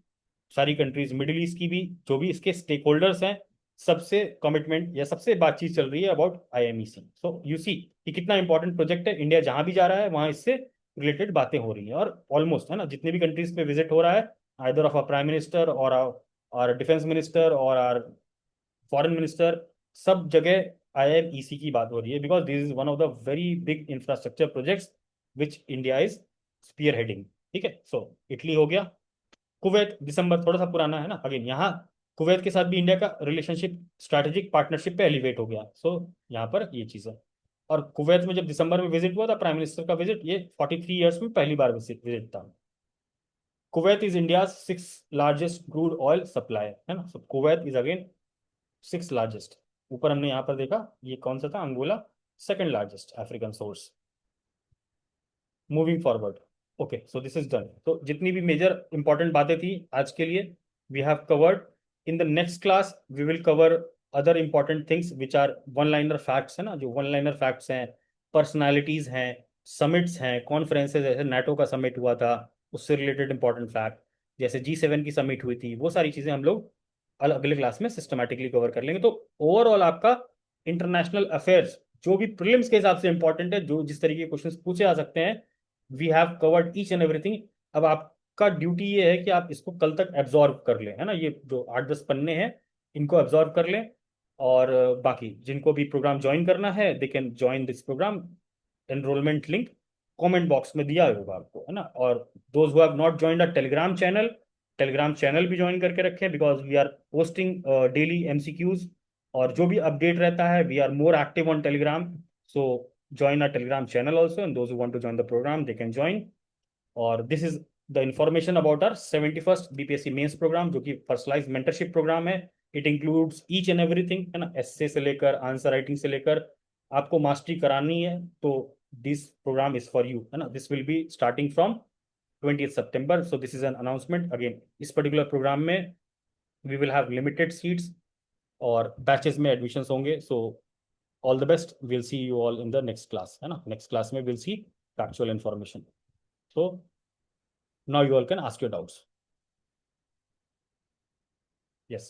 सारी कंट्रीज मिडिल ईस्ट की भी, जो भी इसके स्टेक होल्डर्स हैं, सबसे कमिटमेंट या सबसे बातचीत चल रही है about IMEC। So you see कि कितना इंपॉर्टेंट प्रोजेक्ट है, इंडिया जहां भी जा रहा है वहां इससे रिलेटेड बातें हो रही हैं। और ऑलमोस्ट, है ना, जितने भी कंट्रीज पे विजिट हो रहा है, either of a prime minister और डिफेंस मिनिस्टर और आर फॉरेन मिनिस्टर, सब जगह IMEC की बात हो रही है, because this is one of the very big infrastructure projects which India is spearheading. ठीक है, सो इटली हो गया। कुवैत दिसंबर, थोड़ा सा पुराना है ना, अगेन यहाँ कुवैत के साथ भी इंडिया का रिलेशनशिप स्ट्रैटेजिक पार्टनरशिप पे एलिवेट हो गया। सो यहाँ पर ये चीज़ है। और कुवैत में जब दिसंबर में विजिट हुआ था प्राइम मिनिस्टर का विजिट, ये 43 ईयर्स में पहली बार विजिट था। Kuwait is India six largest crude oil supplier, है ना। So Kuwait is again six largest. ऊपर हमने यहाँ पर देखा ये कौन सा था, Angola, second largest African source. Moving forward, okay, so this is done. तो जितनी भी मेजर इंपॉर्टेंट बातें थी आज के लिए we have covered. In the next class we will cover other important things which are one liner facts, है ना, जो वन लाइनर फैक्ट्स हैं, पर्सनालिटीज हैं, समिट्स हैं, कॉन्फ्रेंसेज, जैसे नाटो का समिट हुआ था उससे रिलेटेड इंपॉर्टेंट फैक्ट, जैसे G7 की समिट हुई थी, वो सारी चीजें हम लोग अगले क्लास में सिस्टमैटिकली कवर कर लेंगे। तो ओवरऑल आपका इंटरनेशनल अफेयर्स जो भी प्रीलिम्स के हिसाब से इंपॉर्टेंट है, जो जिस तरीके के क्वेश्चंस पूछे आ सकते हैं, we have covered each and everything. अब आपका ड्यूटी ये है कि आप इसको कल तक एब्जॉर्ब कर लें, है ना, ये जो 8-10 पन्ने हैं इनको एब्जॉर्ब कर लें। और बाकी जिनको भी प्रोग्राम ज्वाइन करना है they can join this programme. Enrolment link comment box में दिया होगा आपको, है ना। और those who have not joined a Telegram channel, Telegram channel भी ज्वाइन करके रखें, because we are posting daily MCQs, और जो भी अपडेट रहता है we are more active on Telegram. So join our telegram channel also, and those who want to join the program they can join। और this is the information about our 71st BPSC mains programme, जो कि personalise mentorship programme है। It includes each and everything, है ना, एस्से से लेकर answer writing से लेकर, आपको मास्टरी करानी है तो this programme is for you, है ना। This will be starting from 20th September। So this is an announcement again. इस पर्टिकुलर प्रोग्राम में we will have limited seats और बैचेस में एडमिशन्स होंगे। So all the best, will see you all in the next class, है ना। Next class में will see factual information. So now you all can ask your doubts. Yes.